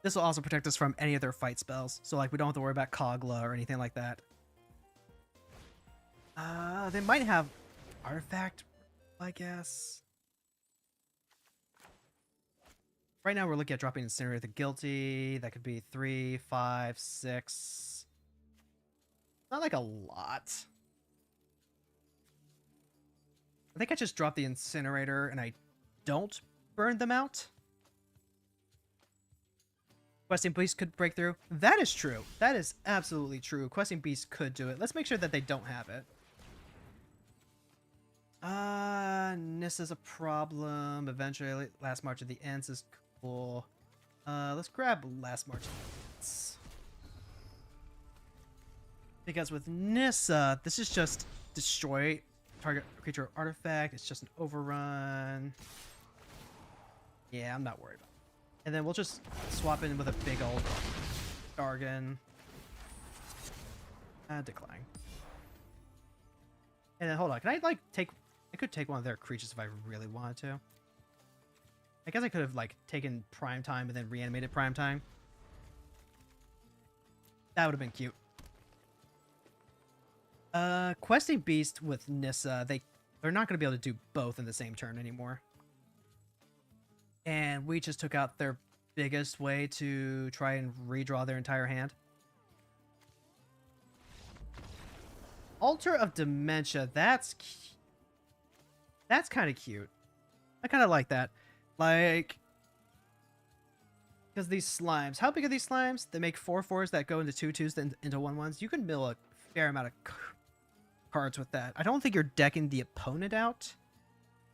This will also protect us from any of their fight spells. So, like, we don't have to worry about Kogla or anything like that. They might have Artifact, I guess. Right now, we're looking at dropping Incinerator the Guilty. That could be 3, 5, 6. Not like a lot. I think I just dropped the Incinerator and I don't burn them out. Questing Beast could break through. That is true. That is absolutely true. Questing Beast could do it. Let's make sure that they don't have it. Nissa's a problem. Eventually, Last March of the Ents is cool. Let's grab Last March of the Ents. Because with Nissa, this is just destroy target creature or artifact. It's just an overrun. Yeah, I'm not worried about it. And then we'll just swap in with a big old Dargon. Decline. And then hold on, can I like take... I could take one of their creatures if I really wanted to. I guess I could have like taken Prime Time and then reanimated Prime Time. That would have been cute. Questing Beast with Nissa, they're not going to be able to do both in the same turn anymore. And we just took out their biggest way to try and redraw their entire hand. Altar of Dementia, that's... That's kind of cute. I kind of like that. Like, because these slimes, how big are these slimes? They make 4/4s that go into 2/2s, then into 1/1s. You can mill a fair amount of cards with that. I don't think you're decking the opponent out,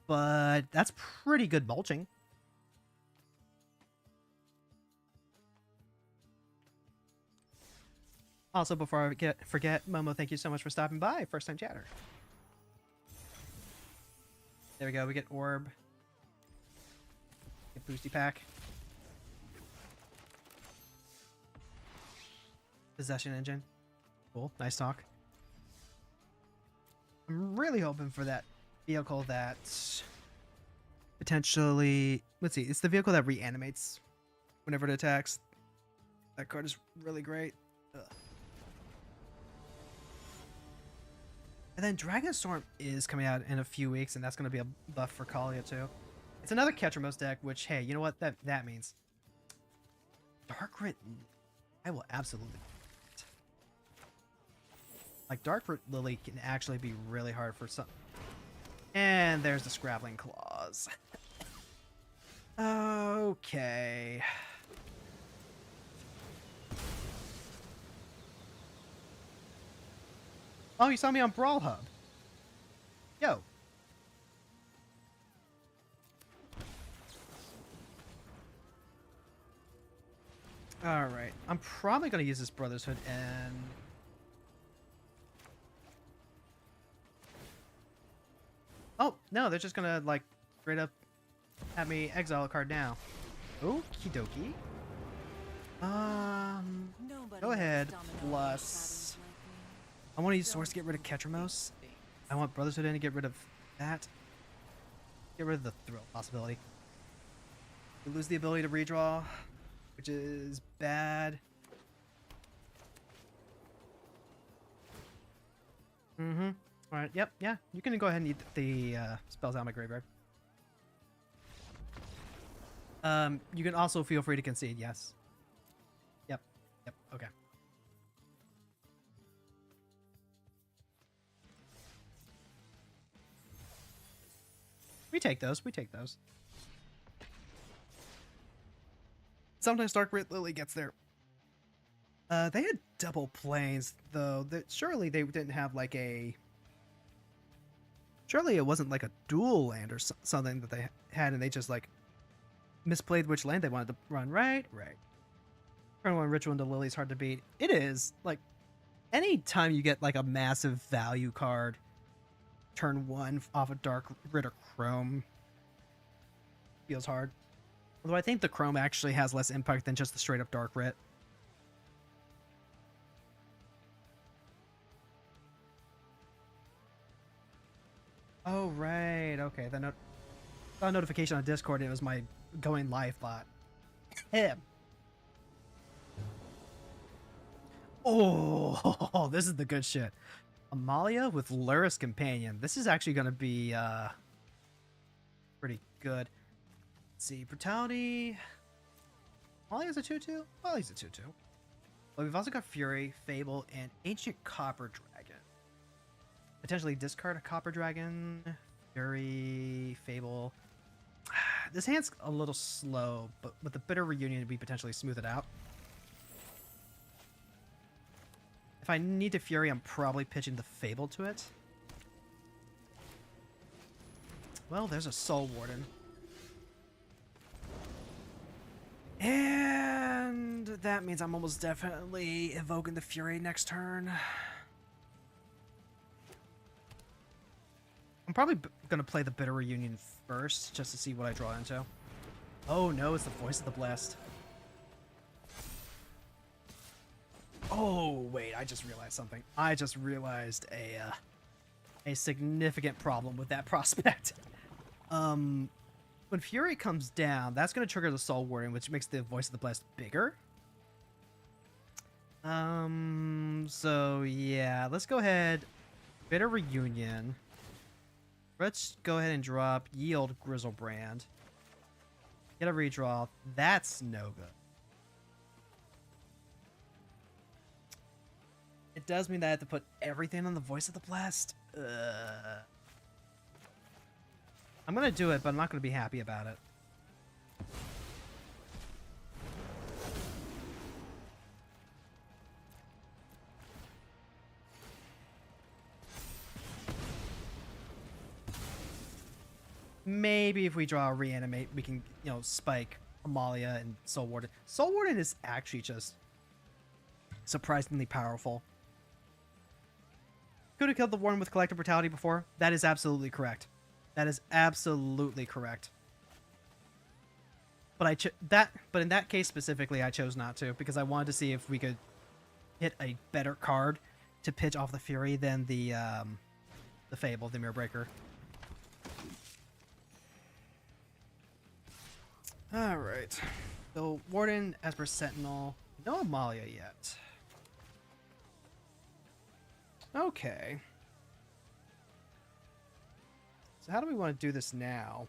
but that's pretty good mulching. Also, before I forget, Momo, thank you so much for stopping by. First time chatter. There we go. We get orb. Get boosty pack. Possession engine. Cool. Nice talk. I'm really hoping for that vehicle that potentially... Let's see. It's the vehicle that reanimates whenever it attacks. That card is really great. Ugh. And then Dragonstorm is coming out in a few weeks, and that's going to be a buff for Kaalia too. It's another Catchermos deck, which, hey, you know what that means? Dark Rit... I will absolutely... Like, Dark Rit Lily can actually be really hard for some... And there's the Scrabbling Claws. Okay... Oh, you saw me on Brawl Hub. Yo. Alright. I'm probably going to use this Brother's Hood and... Oh, no, they're just going to, like, straight up have me exile a card now. Okie dokie. Go ahead. Plus... I want to use Swords to get rid of Catchermos. I want Brother's Hood in to get rid of that. Get rid of the Thrill possibility. We lose the ability to redraw, which is bad. Mm-hmm. Alright, yep, yeah. You can go ahead and eat the spells out of my graveyard. You can also feel free to concede, yes. Yep, okay. We take those. Sometimes Dark Rit Lily gets there. They had double planes, though. Surely they didn't have like a... Surely it wasn't like a dual land or something that they had, and they just like misplayed which land they wanted to run, right? Right. Turn 1 Ritual into Lily's hard to beat. It is. Like, anytime you get like a massive value card turn 1 off of Dark Rit or Chrome feels hard. Although I think the Chrome actually has less impact than just the straight up Dark Rit. Oh, right. Okay. The notification on Discord, it was my going live bot. Him. Oh, this is the good shit. Amalia with Luris Companion. This is actually going to be pretty good. Let's see. Brutality. Amalia's a 2/2? Well, he's a 2/2. But we've also got Fury, Fable, and Ancient Copper Dragon. Potentially discard a Copper Dragon. Fury, Fable. This hand's a little slow, but with the Bitter Reunion, we potentially smooth it out. If I need to Fury, I'm probably pitching the Fable to it. Well, there's a Soul Warden. And that means I'm almost definitely evoking the Fury next turn. I'm probably going to play the Bitter Reunion first, just to see what I draw into. Oh no, it's the Voice of the Blessed. Oh, wait, I just realized something. I just realized a significant problem with that prospect. When Fury comes down, that's going to trigger the Soul Warden, which makes the Voice of the Blessed bigger. So yeah, let's go ahead. Bitter Reunion. Let's go ahead and drop Yield Grizzlebrand. Get a redraw. That's no good. It does mean that I have to put everything on the Voice of the Blessed. I'm gonna do it, but I'm not gonna be happy about it. Maybe if we draw a reanimate, we can, you know, spike Amalia and Soul Warden. Soul Warden is actually just surprisingly powerful. Could have killed the Warden with Collective Brutality before. That is absolutely correct. That is absolutely correct. But but in that case specifically, I chose not to because I wanted to see if we could hit a better card to pitch off the Fury than the Fable, the Mirror Breaker. All right. So Warden, Esper Sentinel, no Amalia yet. Okay. So how do we want to do this now?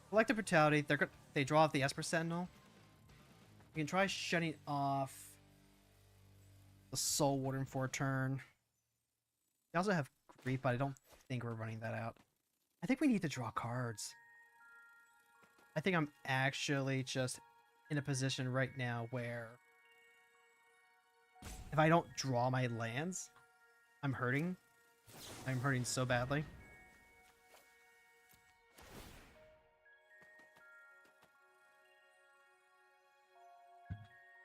Collective Brutality. They draw off the Esper Sentinel. We can try shutting off the Soul Warden for a turn. We also have Grief, but I don't think we're running that out. I think we need to draw cards. I think I'm actually just in a position right now where if I don't draw my lands, I'm hurting. I'm hurting so badly.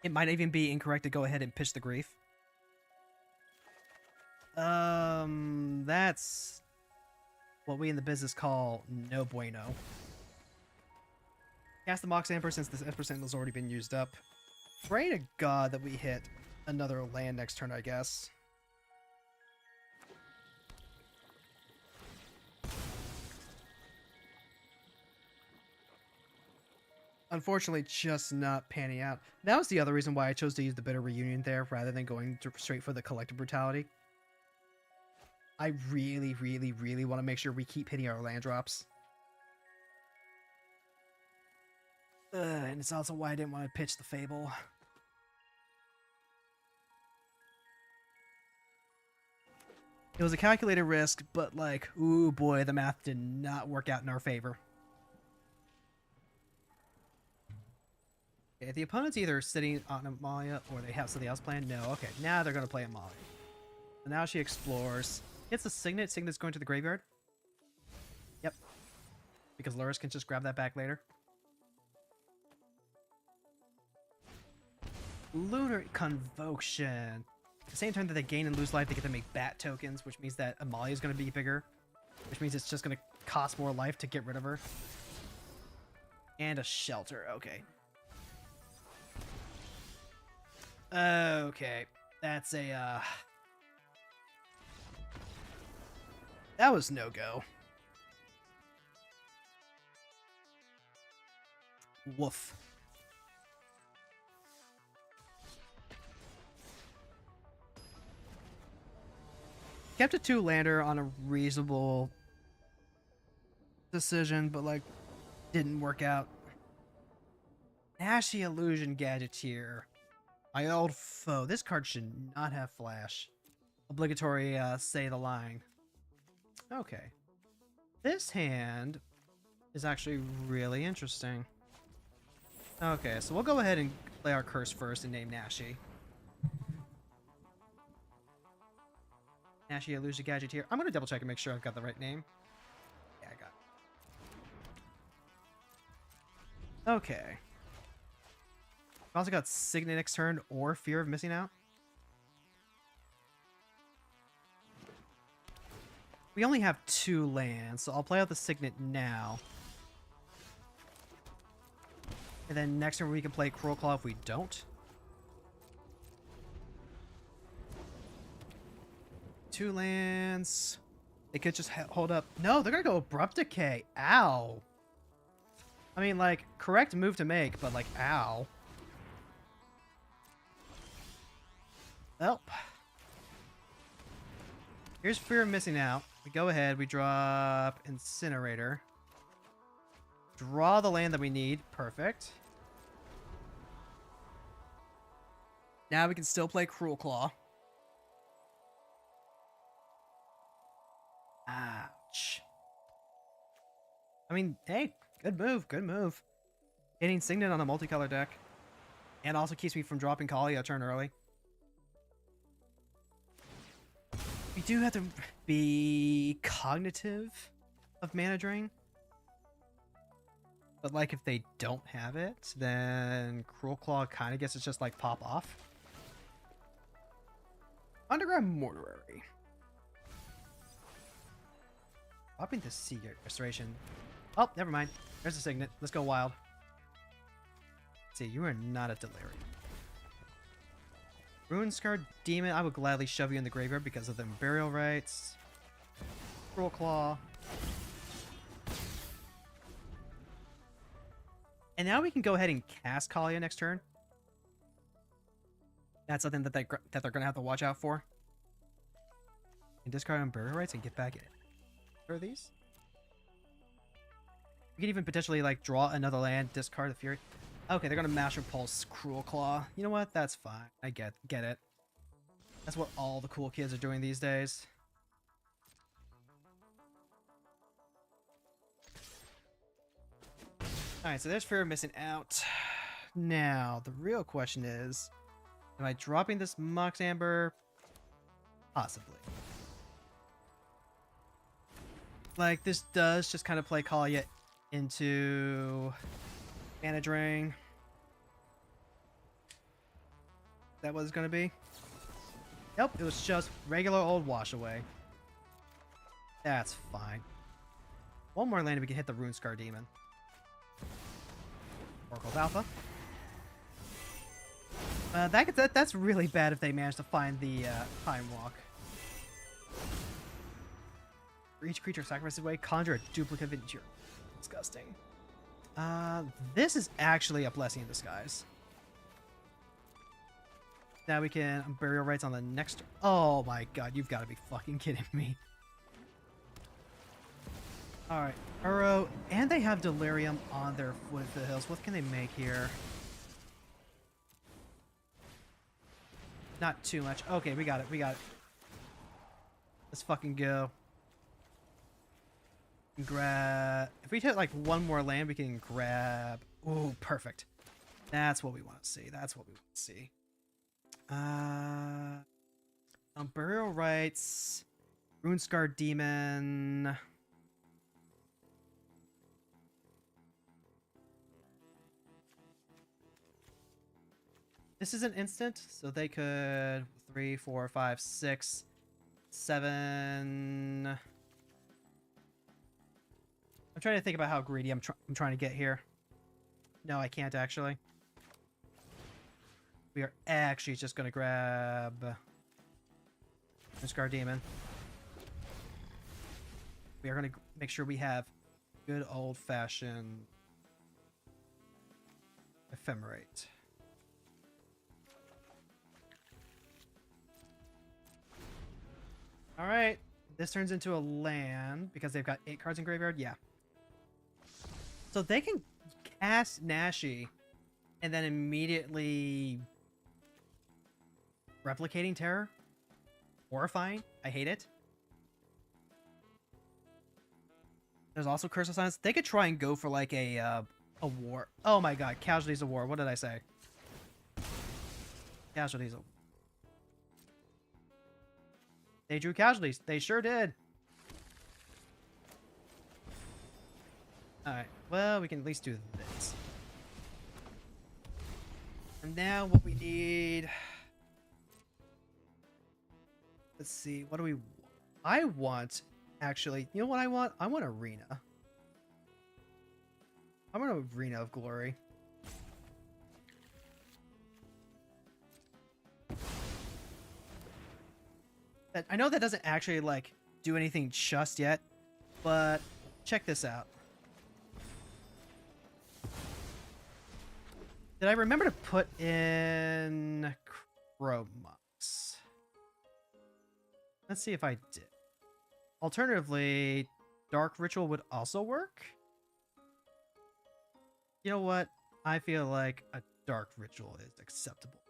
It might even be incorrect to go ahead and pitch the Grief. That's what we in the business call no bueno. Cast the Mox Emperor since this Esper Sentinel's already been used up. Pray to God that we hit another land next turn, I guess. Unfortunately, just not panning out. That was the other reason why I chose to use the Bitter Reunion there rather than going straight for the Collective Brutality. I really, really, really want to make sure we keep hitting our land drops. And it's also why I didn't want to pitch the Fable. It was a calculated risk, but like, ooh boy, the math did not work out in our favor. Okay, the opponent's either sitting on Amalia or they have something else planned. No, okay, now they're going to play Amalia. So now she explores. Hits the Signet. Signet's going to the graveyard. Yep. Because Luris can just grab that back later. Lunar Convocation. At the same time that they gain and lose life, they get to make bat tokens, which means that Amalia is going to be bigger. Which means it's just going to cost more life to get rid of her. And a shelter. Okay. Okay. That's a, that was no-go. Woof. Kept a 2-lander on a reasonable decision, but like didn't work out. Ashy Illusion Gadgeteer. My old foe. This card should not have flash. Obligatory say the line. Okay. This hand is actually really interesting. Okay, so we'll go ahead and play our curse first and name Nashi. Nashi Illusion Gadgeteer. I'm going to double check and make sure I've got the right name. Yeah, I got it. Okay. I've also got Signet next turn or Fear of Missing Out. We only have 2 lands, so I'll play out the Signet now. And then next turn we can play Cruel Claw if we don't. 2 lands. They could just hold up. No, they're gonna go Abrupt Decay. Ow. I mean, like, correct move to make, but like, ow. Well. Here's Fear of Missing Out. We go ahead, we drop Incinerator. Draw the land that we need. Perfect. Now we can still play Cruel Claw. Ouch. I mean, hey, good move, good move. Hitting Signet on a multicolor deck. And also keeps me from dropping Kaalia a turn early. We do have to be cognitive of mana drain. But like if they don't have it, then Cruel Claw kind of gets to just like pop off. Underground Mortuary. Popping the Sea Restoration. Oh, never mind. There's a Signet. Let's go wild. Let's see, you are not a Delirium. Ruin-Scarred Demon, I would gladly shove you in the graveyard because of them burial rites. Cruel Claw. And now we can go ahead and cast Kaalia next turn. That's something that they're going to have to watch out for. And discard on burial rites and get back in. What are these? We could even potentially like draw another land, discard the Fury. Okay, they're gonna Master Pulse Cruel Claw. You know what? That's fine. I get it. That's what all the cool kids are doing these days. Alright, so there's Fear of Missing Out. Now, the real question is, am I dropping this Mox Amber? Possibly. Like, this does just kind of play Kaalia into mana drain. Is that what it's gonna be? Nope, it was just regular old wash away. That's fine. One more land and we can hit the Ruin-Scarred Demon. Oracle of Alpha. That's really bad if they manage to find the Time Walk. For each creature sacrifices away, conjure a duplicate of it into your... Disgusting. This is actually a blessing in disguise. Now we can burial rites on the next... Oh my god, you've got to be fucking kidding me. Alright, Uro, and they have Delirium on their Wood of the Hills. What can they make here? Not too much. Okay, we got it, Let's fucking go. Grab... If we hit like one more land, we can grab... Ooh, perfect. That's what we want to see. On Burial Rites, Ruin-Scarred Demon... This is an instant, so they could 3, 4, 5, 6, 7... I'm trying to think about how greedy I'm trying to get here. No, I can't actually. We are actually just going to grab Scar Demon. We are going to make sure we have good old-fashioned Ephemerate. All right, this turns into a land because they've got 8 cards in graveyard. Yeah. So they can cast Nashi and then immediately replicating terror. Horrifying. I hate it. There's also Curse of Silence. They could try and go for like a war. Oh my god, Casualties of War. What did I say? Casualties of War. They drew casualties. They sure did. Alright. Well, we can at least do this. And now what we need... Let's see. What do we want? I want... Actually, you know what I want? I want Arena. I want an Arena of Glory. I know that doesn't actually, like, do anything just yet, but check this out. Did I remember to put in Chromux? Let's see if I did. Alternatively, Dark Ritual would also work. You know what? I feel like a Dark Ritual is acceptable.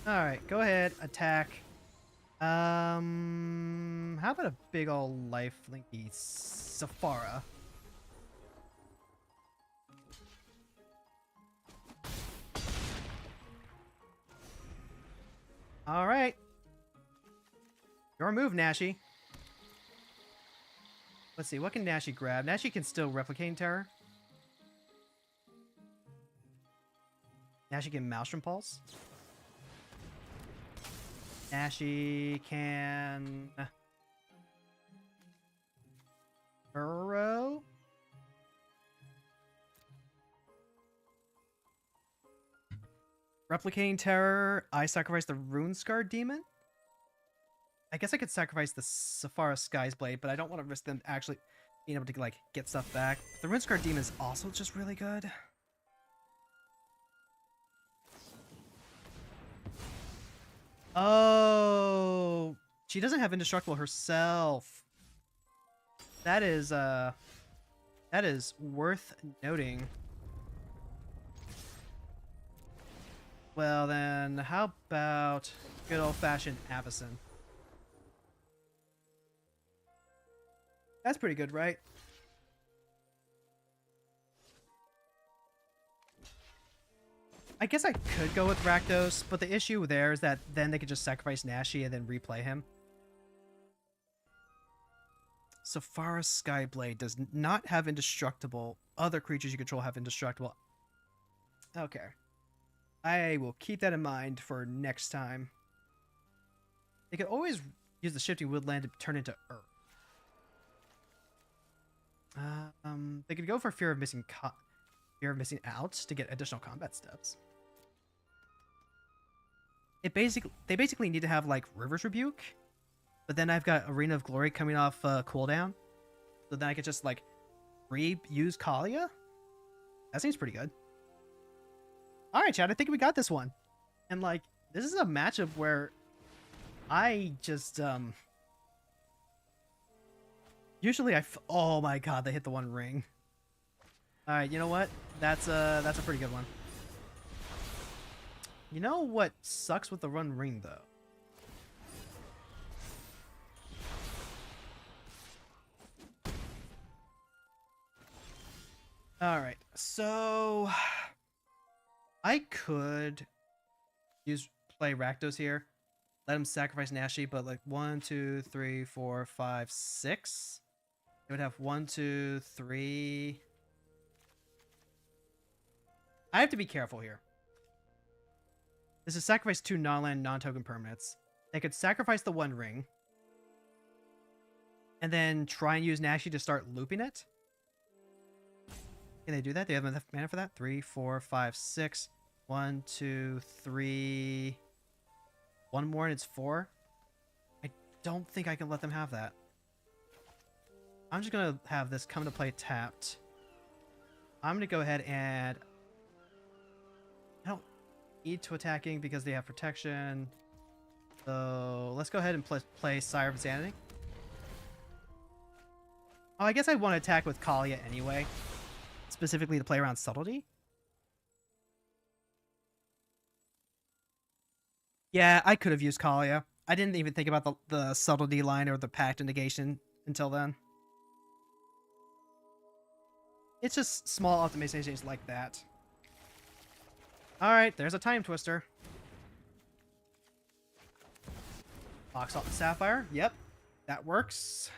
Alright, go ahead, attack. How about a big ol' lifelinky Safara? Alright. Your move, Nashi. Let's see, what can Nashi grab? Nashi can still Replicating Terror. Nashi can Maelstrom Pulse. Nashi can... Burrow? Replicating Terror. I sacrifice the Runescar Demon? I guess I could sacrifice the Safara Sky's Blade, but I don't want to risk them actually being able to, like, get stuff back. The Runescar Demon is also just really good. Oh, she doesn't have Indestructible herself. That is worth noting. Well then, how about good old-fashioned Avacyn? That's pretty good, right? I guess I could go with Rakdos, but the issue there is that then they could just sacrifice Nashi and then replay him. Safara Skyblade does not have Indestructible. Other creatures you control have Indestructible. Okay. I will keep that in mind for next time. They could always use the Shifting Woodland to turn into Earth. They could go for Fear of Missing Out to get additional combat steps. They basically need to have like River's Rebuke, but then I've got Arena of Glory coming off cooldown, so then I could just like use Kaalia. That seems pretty good. All right, Chad, I think we got this one, and like this is a matchup where I just usually oh my god, they hit the one ring. All right, you know what? That's a pretty good one. You know what sucks with the run ring though? All right, so I could play Rakdos here, let him sacrifice Nashi, but like 1, 2, 3, 4, 5, 6. It would have 1, 2, 3. I have to be careful here. This is sacrifice 2 non-land, non-token permanents. They could sacrifice the One Ring, and then try and use Nashi to start looping it. Can they do that? They have enough mana for that? 3, 4, 5, 6. 1, 2, 3. One more and it's 4. I don't think I can let them have that. I'm just going to have this come to play tapped. I'm going to go ahead and... I don't need to attacking because they have protection. So let's go ahead and play Sire of Insanity. Oh, I guess I want to attack with Kaalia anyway. Specifically to play around Subtlety. Yeah, I could have used Kaalia. I didn't even think about the Subtlety line or the Pact and Negation until then. It's just small optimizations like that. Alright, there's a Time Twister. Box Salt and Sapphire. Yep, that works.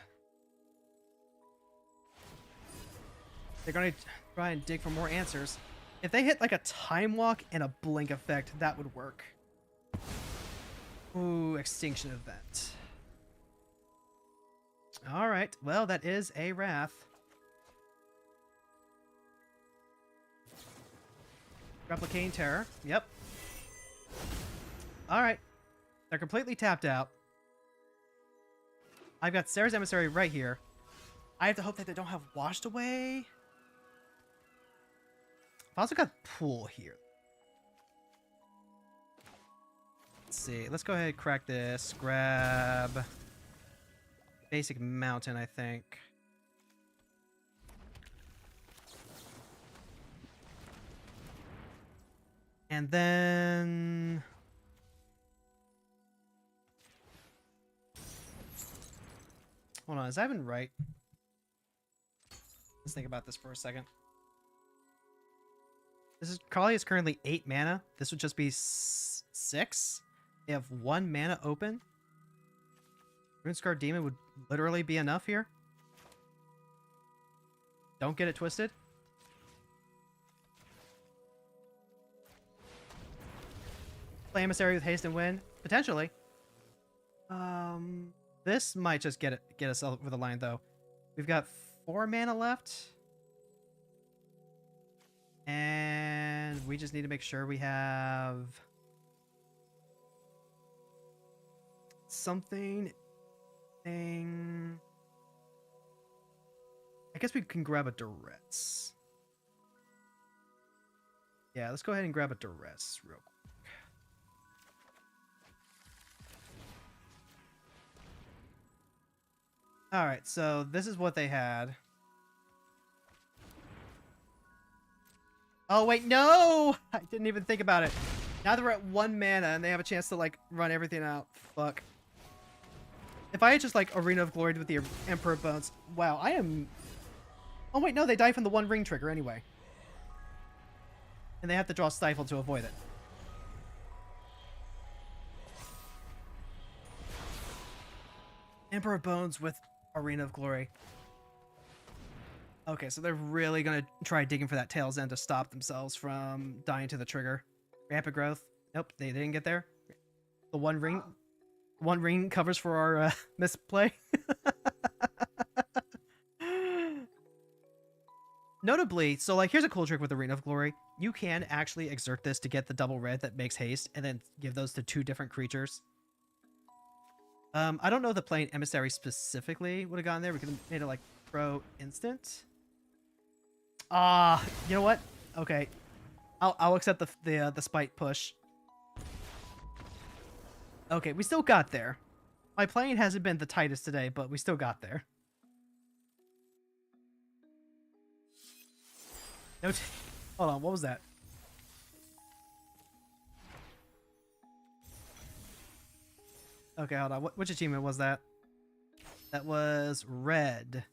They're going to try and dig for more answers. If they hit like a Time Walk and a Blink effect, that would work. Ooh, Extinction Event. Alright, well, that is a Wrath. Replicating Terror. Yep. Alright. They're completely tapped out. I've got Sarah's Emissary right here. I have to hope that they don't have Washed Away. I've also got Pool here. Let's see. Let's go ahead and crack this. Grab Basic Mountain, I think. And then Hold on, is that even right? Let's think about this for a second. Kaalia is currently 8 mana. This would just be 6. They have 1 mana open. Runescar Demon would literally be enough here. Don't get it twisted. Play Emissary with haste and win. Potentially. This might just get us over the line though. We've got 4 mana left. And we just need to make sure we have something. I guess we can grab a duress. Yeah, let's go ahead and grab a duress real quick. All right, so this is what they had. Oh, wait, no! I didn't even think about it. Now that we're at 1 mana and they have a chance to, like, run everything out. Fuck. If I had just, like, Arena of Glory with the Emperor Bones. Wow, I am... Oh, wait, no, they die from the 1 ring trigger anyway. And they have to draw Stifle to avoid it. Emperor Bones with Arena of Glory. Okay, so they're really going to try digging for that Tail's End to stop themselves from dying to the trigger. Rapid Growth. Nope, they didn't get there. The 1 ring covers for our misplay. Notably, so like here's a cool trick with Arena of Glory. You can actually exert this to get the double red that makes haste and then give those to 2 different creatures. I don't know if the playing Emissary specifically would have gone there. We could have made it like pro instant. You know what? Okay. I'll accept the spite push. Okay, we still got there. My playing hasn't been the tightest today, but we still got there. No, hold on, what was that? Okay, hold on. Which achievement was that? That was red.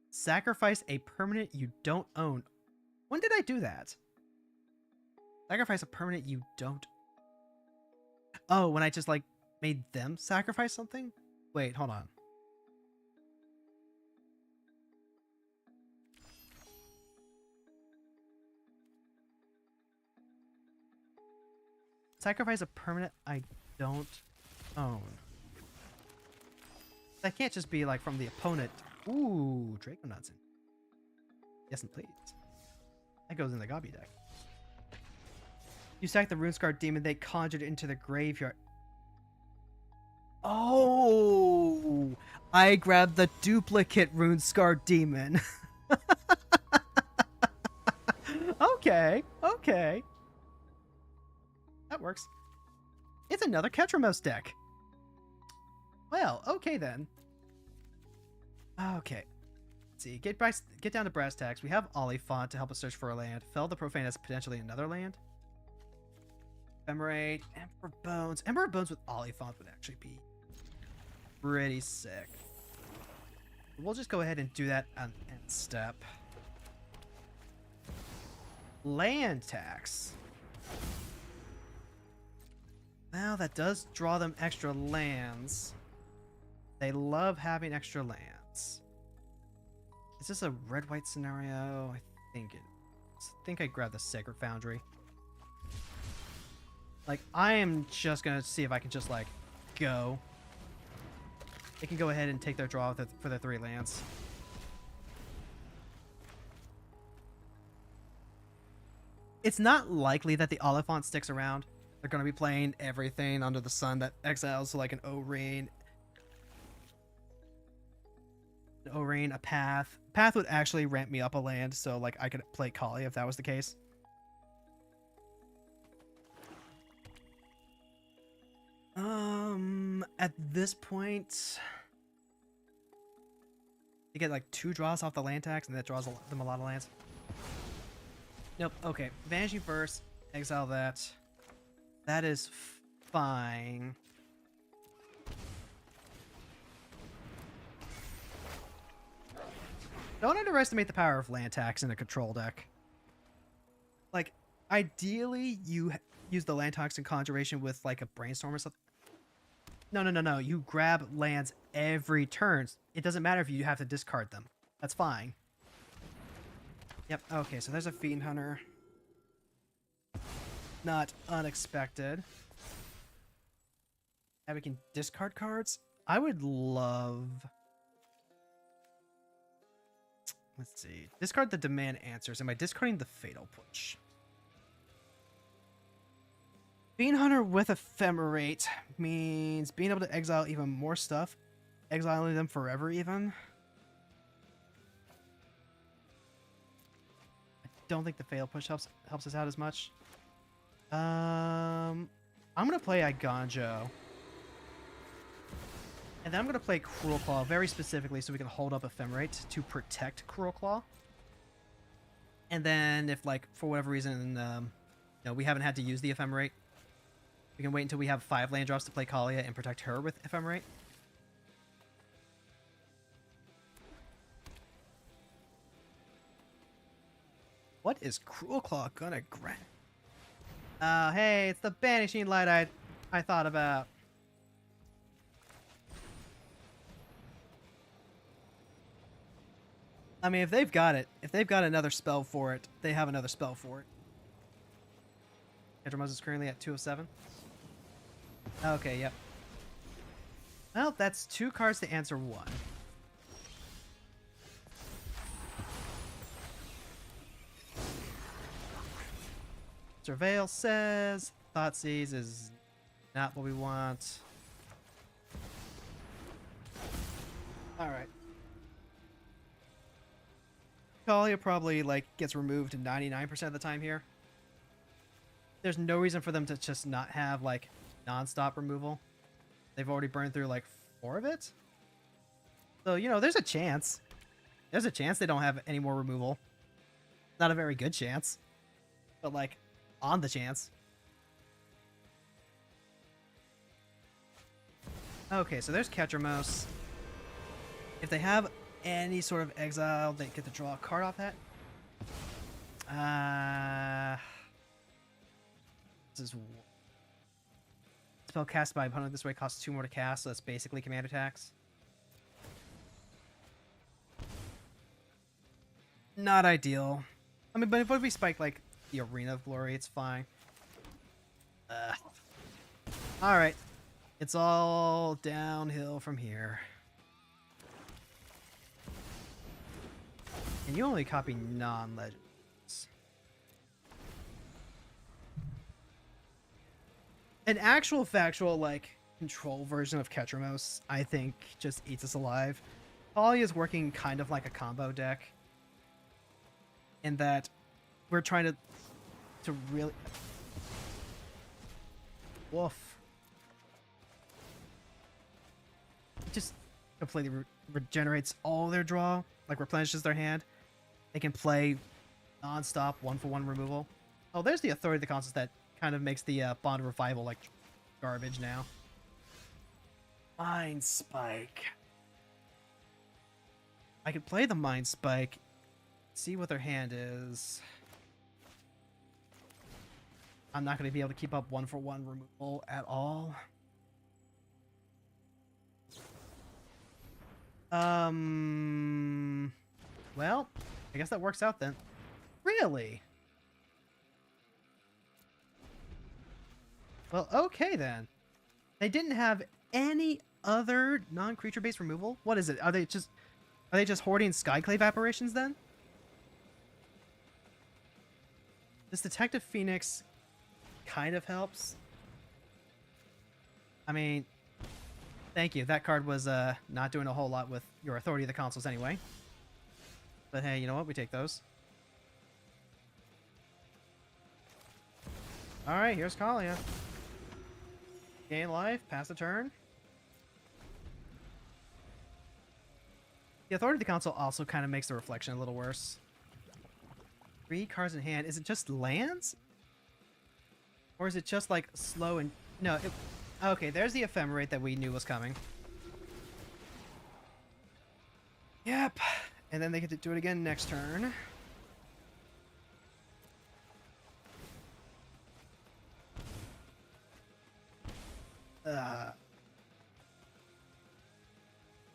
Sacrifice a permanent you don't own. When did I do that? Sacrifice a permanent you don't... Oh, when I just, like, made them sacrifice something? Wait, hold on. Sacrifice a permanent I don't own. That can't just be, like, from the opponent. Ooh, Dragonauts in. Yes, and please. That goes in the Gobby deck. You sack the Runescar Demon, they conjured into the graveyard. Oh! I grabbed the duplicate Runescar Demon. Okay, okay. That works. It's another Ketramos deck. Well, okay then. Okay. Let's see. Get down to brass tacks. We have Oliphant to help us search for a land. Fell the Profane as potentially another land. Ephemerate. Emperor Bones. Emperor Bones with Oliphant would actually be pretty sick. We'll just go ahead and do that on end step. Land tax. Well, that does draw them extra lands. They love having extra lands. Is this a red-white scenario? I think it is. I think I grabbed the Sacred Foundry. Like, I am just going to see if I can just, like, go. They can go ahead and take their draw for their 3 lands. It's not likely that the Oliphant sticks around. They're going to be playing everything under the sun that exiles, so like an O-Rain. An O-Rain, a Path. Path would actually ramp me up a land, so like I could play Kaalia if that was the case. At this point, you get like 2 draws off the land tax, and that draws them a lot of lands. Nope. Okay, Vanishing Verse, exile that. That is fine. Don't underestimate the power of land tax in a control deck. Like, ideally, you use the land tax in conjuration with like a brainstorm or something. No. You grab lands every turn. It doesn't matter if you have to discard them. That's fine. Yep. Okay, so there's a Fiend Hunter. Not unexpected. And we can discard cards. I would love... Let's see. Discard the demand answers. Am I discarding the Fatal Push? Fiend Hunter with Ephemerate means being able to exile even more stuff. Exiling them forever even. I don't think the Fatal Push helps us out as much. I'm going to play Iganjo. And then I'm going to play Cruel Claw very specifically so we can hold up Ephemerate to protect Cruel Claw. And then if, like, for whatever reason, we haven't had to use the Ephemerate, we can wait until we have 5 land drops to play Kaalia and protect her with Ephemerate. What is Cruel Claw gonna grant? Hey, it's the Banishing Light I thought about. I mean, if they've got another spell for it, they have another spell for it. Hedromos is currently at 207. Okay, yep. Well, that's 2 cards to answer 1. Surveil says Thoughtseize is not what we want. Alright. Kaalia probably, like, gets removed 99% of the time here. There's no reason for them to just not have, like, non-stop removal. They've already burned through, like, 4 of it. So, you know, there's a chance. There's a chance they don't have any more removal. Not a very good chance. But, like, on the chance. Okay, so there's Ketramos. If they have any sort of exile, they get to draw a card off that. This is spell cast by opponent this way costs 2 more to cast, so that's basically command attacks. Not ideal. I mean, but if we spike like the Arena of Glory, it's fine. Alright. It's all downhill from here. And you only copy non-legends. An actual factual, like, control version of Ketramos, I think, just eats us alive. Kaalia is working kind of like a combo deck. In that we're trying to really... Woof. It just completely regenerates all their draw, like replenishes their hand. They can play non-stop 1-for-1 removal. Oh, there's the Authority of the Consuls that kind of makes the Bond of Revival like garbage now. Mind Spike. I could play the Mind Spike, see what their hand is. I'm not going to be able to keep up 1-for-1 removal at all. Well, I guess that works out then. Really? Well, okay then. They didn't have any other non-creature based removal? What is it? Are they just hoarding Skyclave Apparitions then? This Detective Phoenix kind of helps. I mean, thank you. That card was not doing a whole lot with your Authority of the Consuls anyway. But hey, you know what? We take those. Alright, here's Kaalia. Gain life, pass the turn. The Authority of the Council also kind of makes the reflection a little worse. 3 cards in hand. Is it just lands? Or is it just like slow and... No, okay, there's the Ephemerate that we knew was coming. Yep. And then they get to do it again next turn.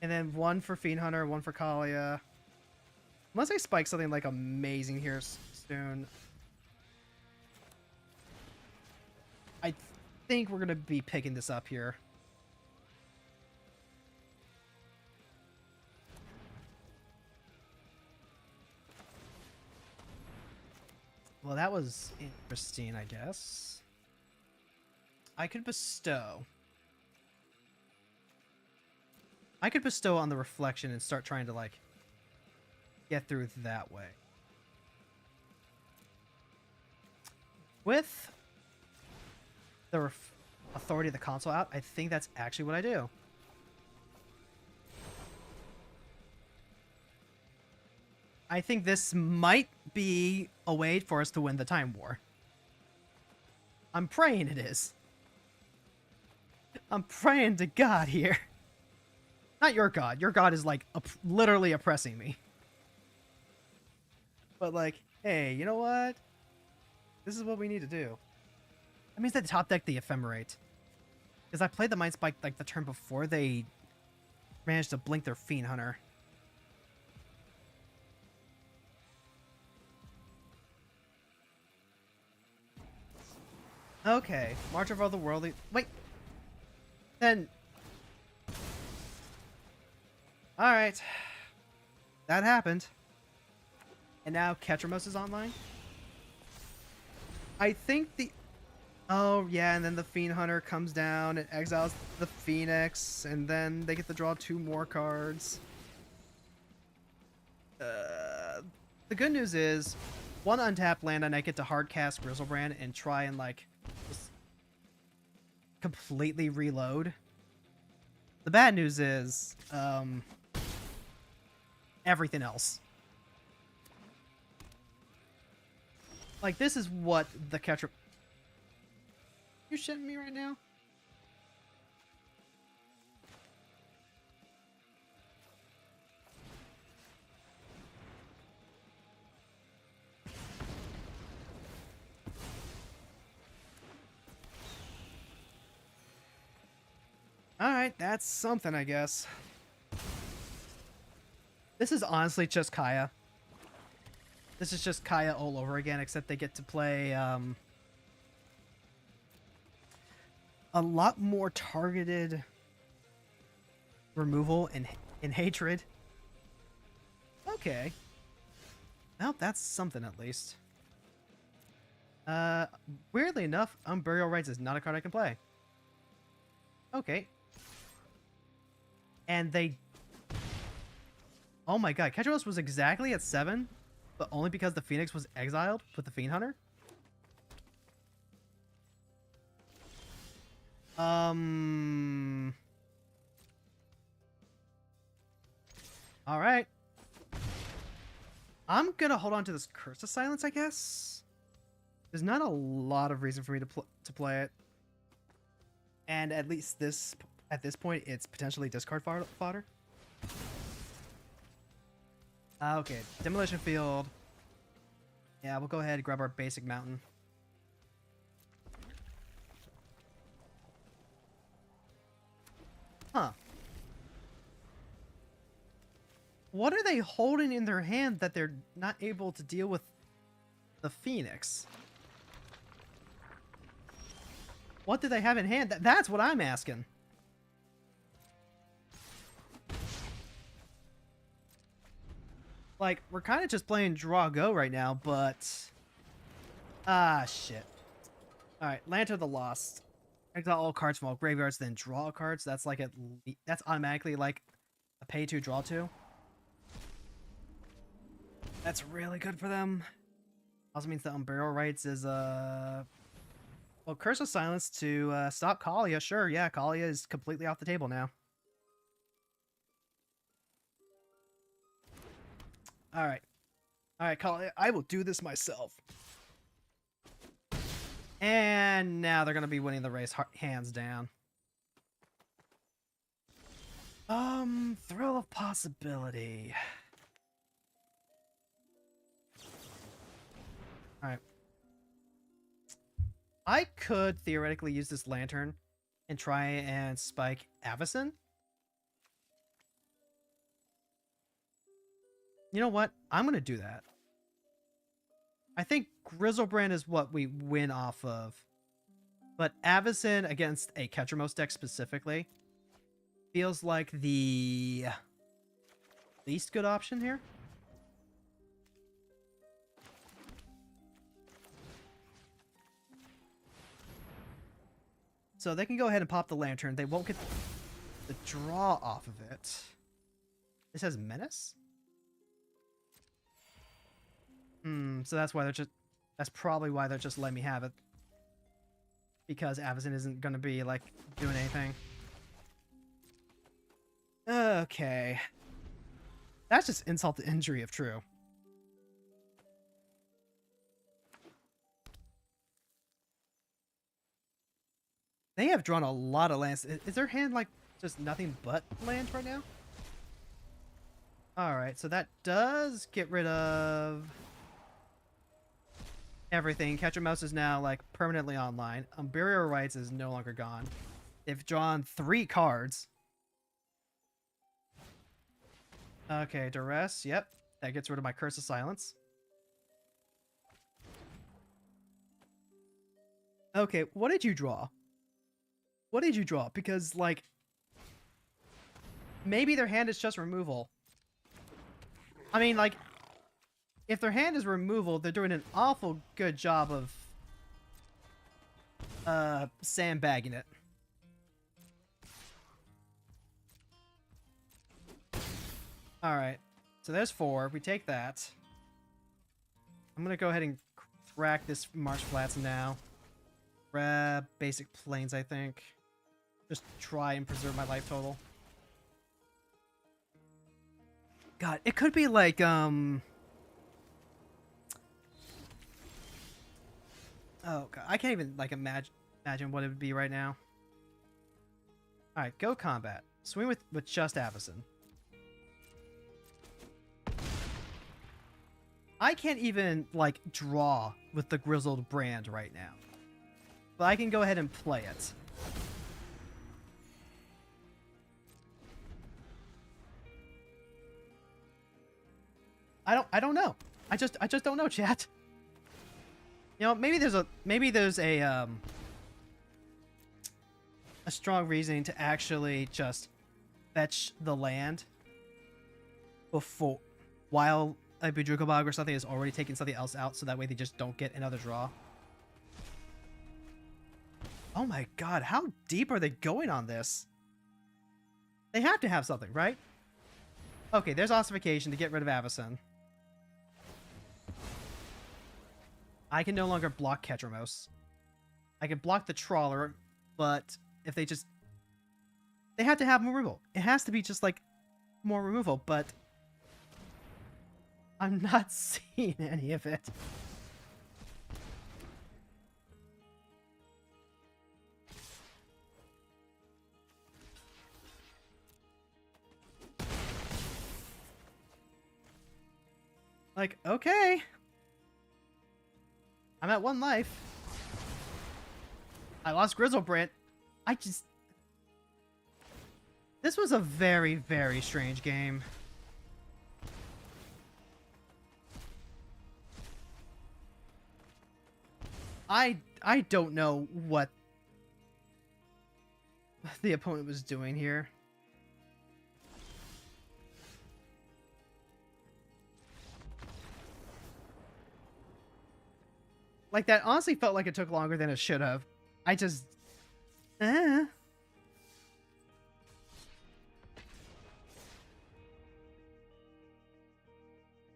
And then one for Fiend Hunter, one for Kaalia. Unless I spike something like amazing here soon. I think we're going to be picking this up here. Well, that was interesting, I guess. I could bestow. I could bestow on the reflection and start trying to, like, get through that way. With the authority of the console out, I think that's actually what I do. I think this might be a way for us to win the Time War. I'm praying it is. I'm praying to God here. Not your God. Your God is, like, literally oppressing me. But, like, hey, you know what? This is what we need to do. That means they top deck the Ephemerate. Because I played the Mind Spike, like, the turn before they managed to blink their Fiend Hunter. Okay. March of the Worldly... Wait! Then... Alright. That happened. And now Ketramos is online? I think the... Oh, yeah, and then the Fiend Hunter comes down and exiles the Phoenix, and then they get to draw 2 more cards. The good news is, 1 untapped land and I get to hardcast Grizzlebrand and try and, like, just completely reload. The bad news is, everything else. Like, this is what the Ketra... You shitting me right now? Alright, that's something, I guess. This is honestly just Kaya. This is just Kaya all over again, except they get to play a lot more targeted removal and hatred. Okay. Well, that's something at least. Weirdly enough, Burial Rites is not a card I can play. Okay. And they... Oh my god, Ketros was exactly at 7, but only because the Phoenix was exiled with the Fiend Hunter? Alright. I'm gonna hold on to this Curse of Silence, I guess. There's not a lot of reason for me to play it. And at least at this point, it's potentially discard fodder. Okay, Demolition Field. Yeah, we'll go ahead and grab our basic mountain. Huh. What are they holding in their hand that they're not able to deal with the Phoenix? What do they have in hand? That's what I'm asking. Like, we're kind of just playing draw go right now, but... Ah, shit. Alright, Lantern of the Lost. Exile all cards from all graveyards, then draw cards. That's like that's automatically like a pay to draw to. That's really good for them. Also means that Burial Rites is well, Curse of Silence to stop Kaalia. Sure, yeah, Kaalia is completely off the table now. Alright. Alright, Kaalia, I will do this myself. And now they're going to be winning the race hands down. Thrill of Possibility. All right. I could theoretically use this lantern and try and spike Avacyn. You know what? I'm going to do that. I think Grizzlebrand is what we win off of. But Avacyn against a Ketramos deck specifically feels like the least good option here. So they can go ahead and pop the lantern. They won't get the draw off of it. This has Menace? So that's why that's probably why they're just letting me have it. Because Avacyn isn't going to be, like, doing anything. Okay. That's just insult to injury if true. They have drawn a lot of lands. Is their hand, like, just nothing but lands right now? Alright, so that does get rid of everything. Catcher Mouse is now, like, permanently online. Burial Rites is no longer gone. They've drawn 3 cards. Okay, Duress, yep. That gets rid of my Curse of Silence. Okay, what did you draw? What did you draw? Because, like, maybe their hand is just removal. I mean, like, if their hand is removal, they're doing an awful good job of sandbagging it. Alright, so there's 4. We take that. I'm gonna go ahead and crack this Marsh Flats now. Grab basic planes, I think. Just try and preserve my life total. God, it could be like, oh god, I can't even, like, imagine what it would be right now. Alright, go combat. Swing with just Avacyn. I can't even, like, draw with the Grizzled Brand right now. But I can go ahead and play it. I don't know. I just don't know, chat. You know, maybe there's a strong reasoning to actually just fetch the land while a Bujuka Bog or something is already taking something else out, so that way they just don't get another draw. Oh my god, how deep are they going on this? They have to have something, right? Okay, there's Ossification to get rid of Avacyn. I can no longer block Ketramos. I can block the Trawler, but if they just... They have to have more removal. It has to be just, like, more removal, but... I'm not seeing any of it. Like, okay. I'm at 1 life. I lost Grizzlebrand. This was a very, very strange game. I don't know what the opponent was doing here. Like, that honestly felt like it took longer than it should have. I just...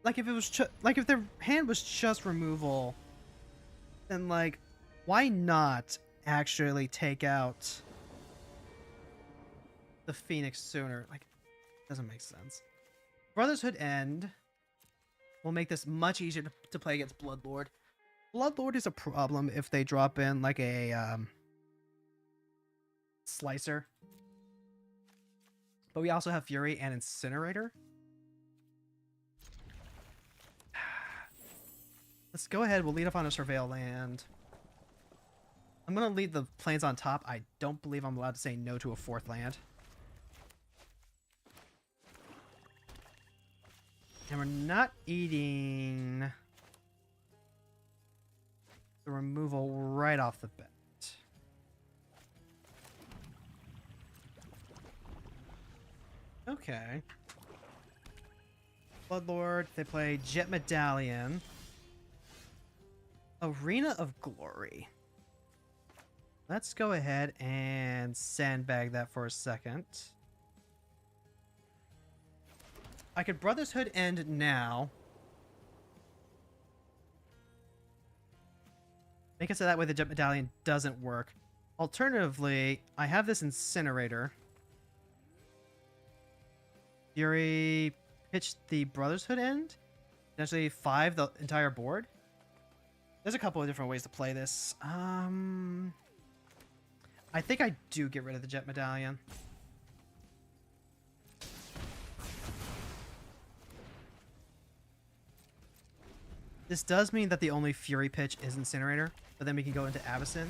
Like, if it was like, if their hand was just removal, then, like, why not actually take out the Phoenix sooner? Like, doesn't make sense. Brotherhood End will make this much easier to play against Bloodlord. Bloodlord is a problem if they drop in, like, a Slicer. But we also have Fury and Incinerator. Let's go ahead. We'll lead up on a surveil land. I'm going to lead the planes on top. I don't believe I'm allowed to say no to a 4th land. And we're not eating the removal right off the bat. Okay. Bloodlord, they play Jet Medallion. Arena of Glory. Let's go ahead and sandbag that for a second. I could Brother's Hood end now. Make it so that way the Jet Medallion doesn't work. Alternatively, I have this Incinerator. Fury pitch the Brother's Hood end. Potentially 5 the entire board. There's a couple of different ways to play this. I think I do get rid of the Jet Medallion. This does mean that the only Fury pitch is Incinerator, but then we can go into Avacyn.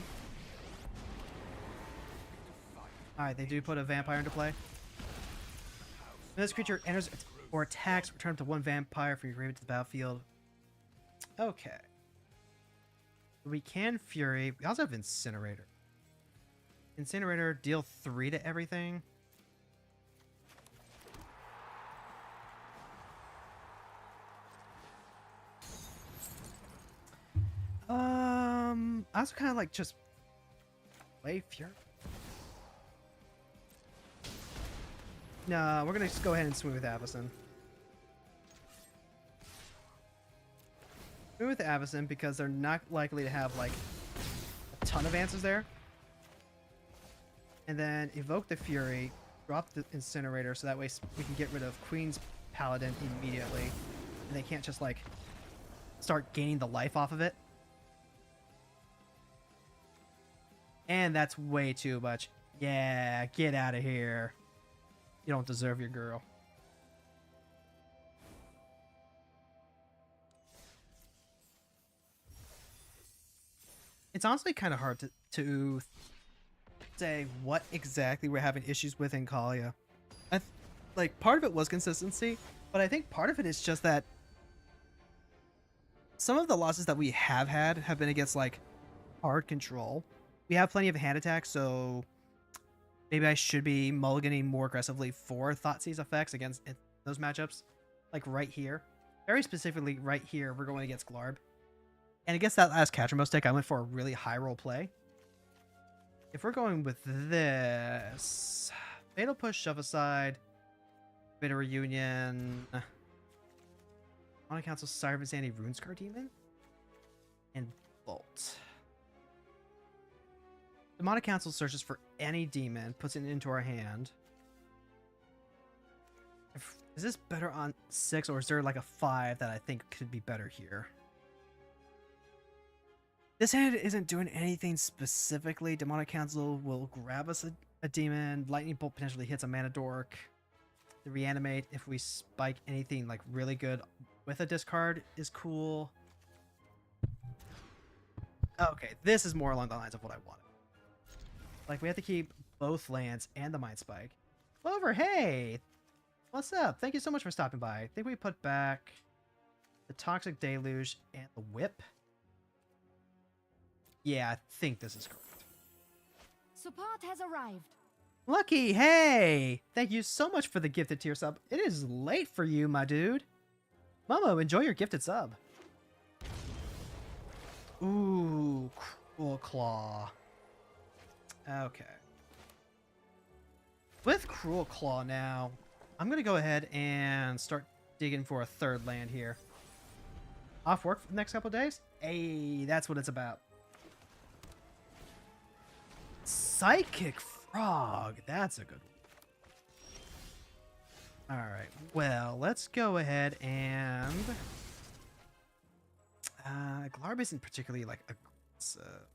Alright, they do put a Vampire into play. When this creature enters or attacks, return up to 1 Vampire from your graveyard to the battlefield. Okay. We can Fury. We also have Incinerator. Incinerator, deal 3 to everything. I also kind of like just play Fury. No, we're gonna just go ahead and swing with Avacyn. Swing with Avacyn because they're not likely to have like a ton of answers there. And then evoke the Fury, drop the Incinerator, so that way we can get rid of Queen's Paladin immediately, and they can't just like start gaining the life off of it. And that's way too much. Yeah, get out of here. You don't deserve your girl. It's honestly kind of hard to say what exactly we're having issues with in Kaalia. Like, part of it was consistency, but I think part of it is just that some of the losses that we have had have been against, like, hard control. We have plenty of hand attacks, so maybe I should be mulliganing more aggressively for Thoughtseize effects against those matchups. Like right here. Very specifically right here, we're going against Glarb. And against that last Catchermo stick, I went for a really high roll play. If we're going with this... Fatal Push, Shove Aside, Bit of Reunion... On Council, Siren Sandy, Runescar Demon, and Bolt. Demonic Council searches for any demon, puts it into our hand. Is this better on 6, or is there like a 5 that I think could be better here? This hand isn't doing anything specifically. Demonic Council will grab us a demon. Lightning Bolt potentially hits a mana dork. The Reanimate, if we spike anything like really good with a discard, is cool. Okay, this is more along the lines of what I wanted. Like, we have to keep both lands and the Mind Spike. Clover, hey! What's up? Thank you so much for stopping by. I think we put back the Toxic Deluge and the Whip. Yeah, I think this is correct. Support has arrived. Lucky, hey! Thank you so much for the gifted tier sub. It is late for you, my dude. Momo, enjoy your gifted sub. Ooh, Cruel Claw. Okay. With Cruel Claw now, I'm going to go ahead and start digging for a 3rd land here. Off work for the next couple of days? Hey, that's what it's about. Psychic Frog. That's a good one. Alright, well, let's go ahead and... Glarb isn't particularly, like, aggressive.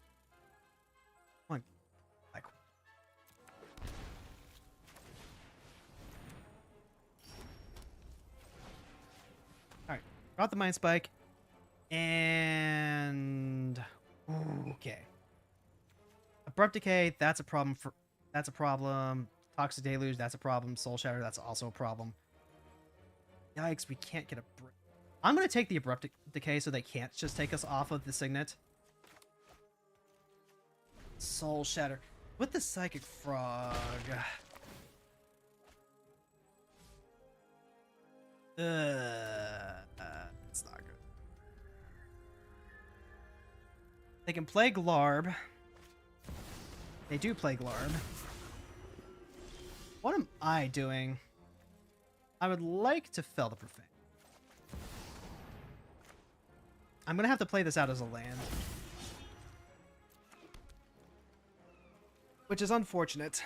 Alright, got the Mind Spike. And okay. Abrupt Decay, that's a problem for that's a problem. Toxic Deluge, that's a problem. Soul Shatter, that's also a problem. Yikes, we can't get a break. I'm gonna take the Abrupt Decay so they can't just take us off of the Signet. Soul Shatter. With the Psychic Frog. It's not good. They can play Glarb. They do play Glarb. What am I doing? I would like to Fell the Profane. I'm gonna have to play this out as a land. Which is unfortunate.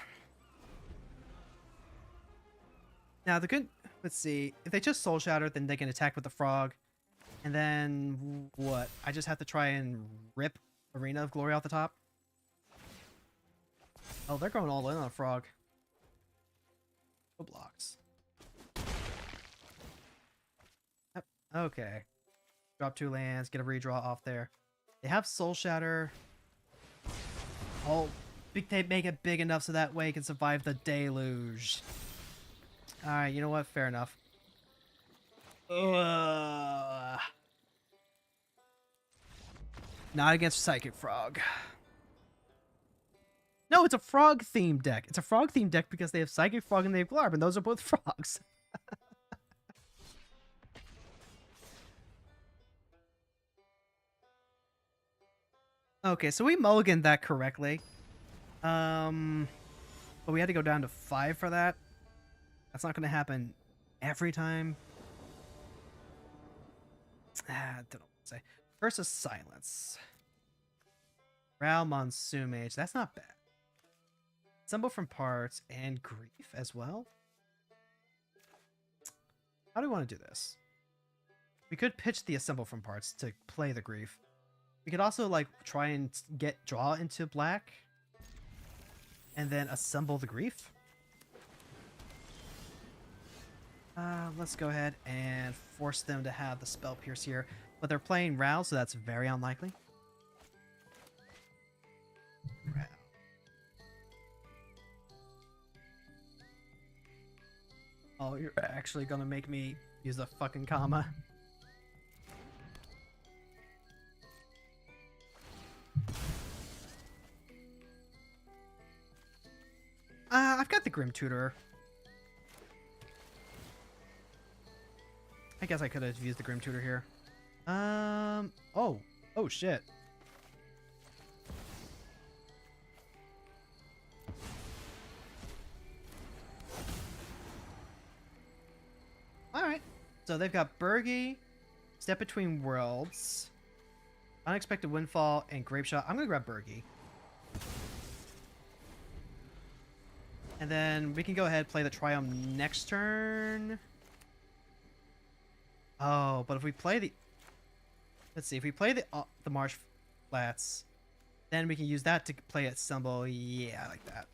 Now the good... Let's see. If they just Soul Shatter, then they can attack with the Frog. And then... What? I just have to try and rip Arena of Glory off the top? Oh, they're going all in on a Frog. No blocks. Yep. Okay. Drop 2 lands, get a redraw off there. They have Soul Shatter. Oh, they make it big enough so that way it can survive the Deluge. Alright, you know what? Fair enough. Not against Psychic Frog. No, it's a frog-themed deck. It's a frog-themed deck because they have Psychic Frog and they have Glarb, and those are both frogs. Okay, so we mulliganed that correctly. But we had to go down to 5 for that. That's not going to happen every time. I don't know what to say. Versus Silence. Ral Monsoon Mage. That's not bad. Symbol from Parts and Grief as well. How do we want to do this? We could pitch the Assemble from Parts to play the Grief. We could also like try and draw into black and then assemble the Grief. Let's go ahead and force them to have the Spell Pierce here. But they're playing Ral, so that's very unlikely. Ral. Oh, you're actually gonna make me use a fucking comma. I've got the Grim Tutor. I guess I could have used the Grim Tutor here. Oh shit. Alright. So they've got Burgie, Step Between Worlds, Unexpected Windfall, and Grape Shot. I'm gonna grab Burgie. And then we can go ahead and play the Triumph next turn. Oh, but if we play the... Let's see, if we play the Marsh Flats, then we can use that to play at Stumble. Yeah, I like that.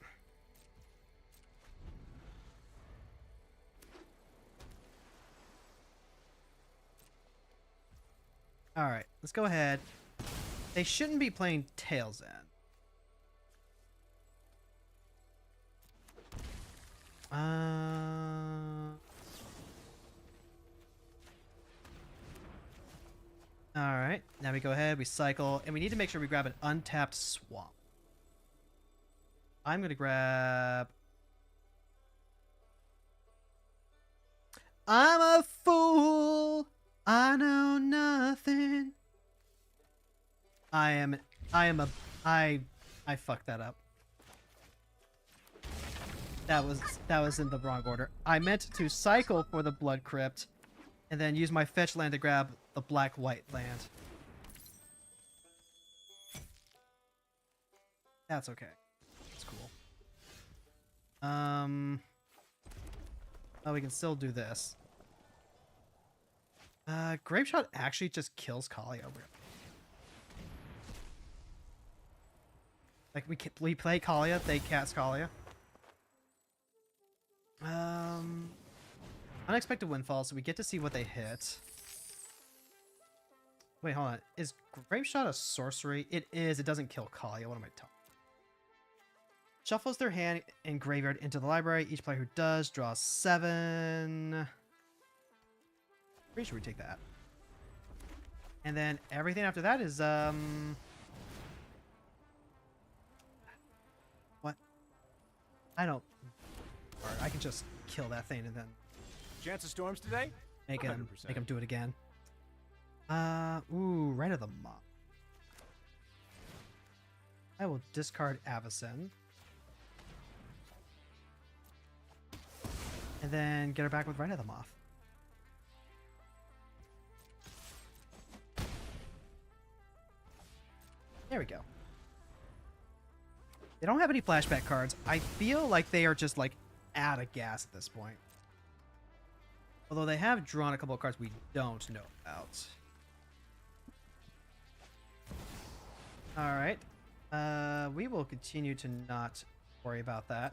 Alright, let's go ahead. They shouldn't be playing Tails End. Alright, now we go ahead, we cycle, and we need to make sure we grab an untapped swamp. I'm gonna grab... I'm a fool! I know nothing. I fucked that up. That was in the wrong order. I meant to cycle for the Blood Crypt, and then use my fetch land to grab the black-white land. That's okay. That's cool. Oh, we can still do this. Grape Shot actually just kills Kaalia. Like, we play Kaalia, they cast Kaalia. Unexpected Windfall, so we get to see what they hit. Wait, hold on. Is Grape Shot a sorcery? It is. It doesn't kill Kaalia. What am I talking? Shuffles their hand and graveyard into the library. Each player who does draws 7. Pretty sure we take that. And then everything after that is what? I don't. Or I can just kill that thing and then Chance of storms today? make him 100%. do it again. Ooh, right of the mob. I will discard Avacyn. And then get her back with right of the moth. There we go. They don't have any flashback cards. I feel like they are just like out of gas at this point. Although they have drawn a couple of cards we don't know about. Alright. We will continue to not worry about that.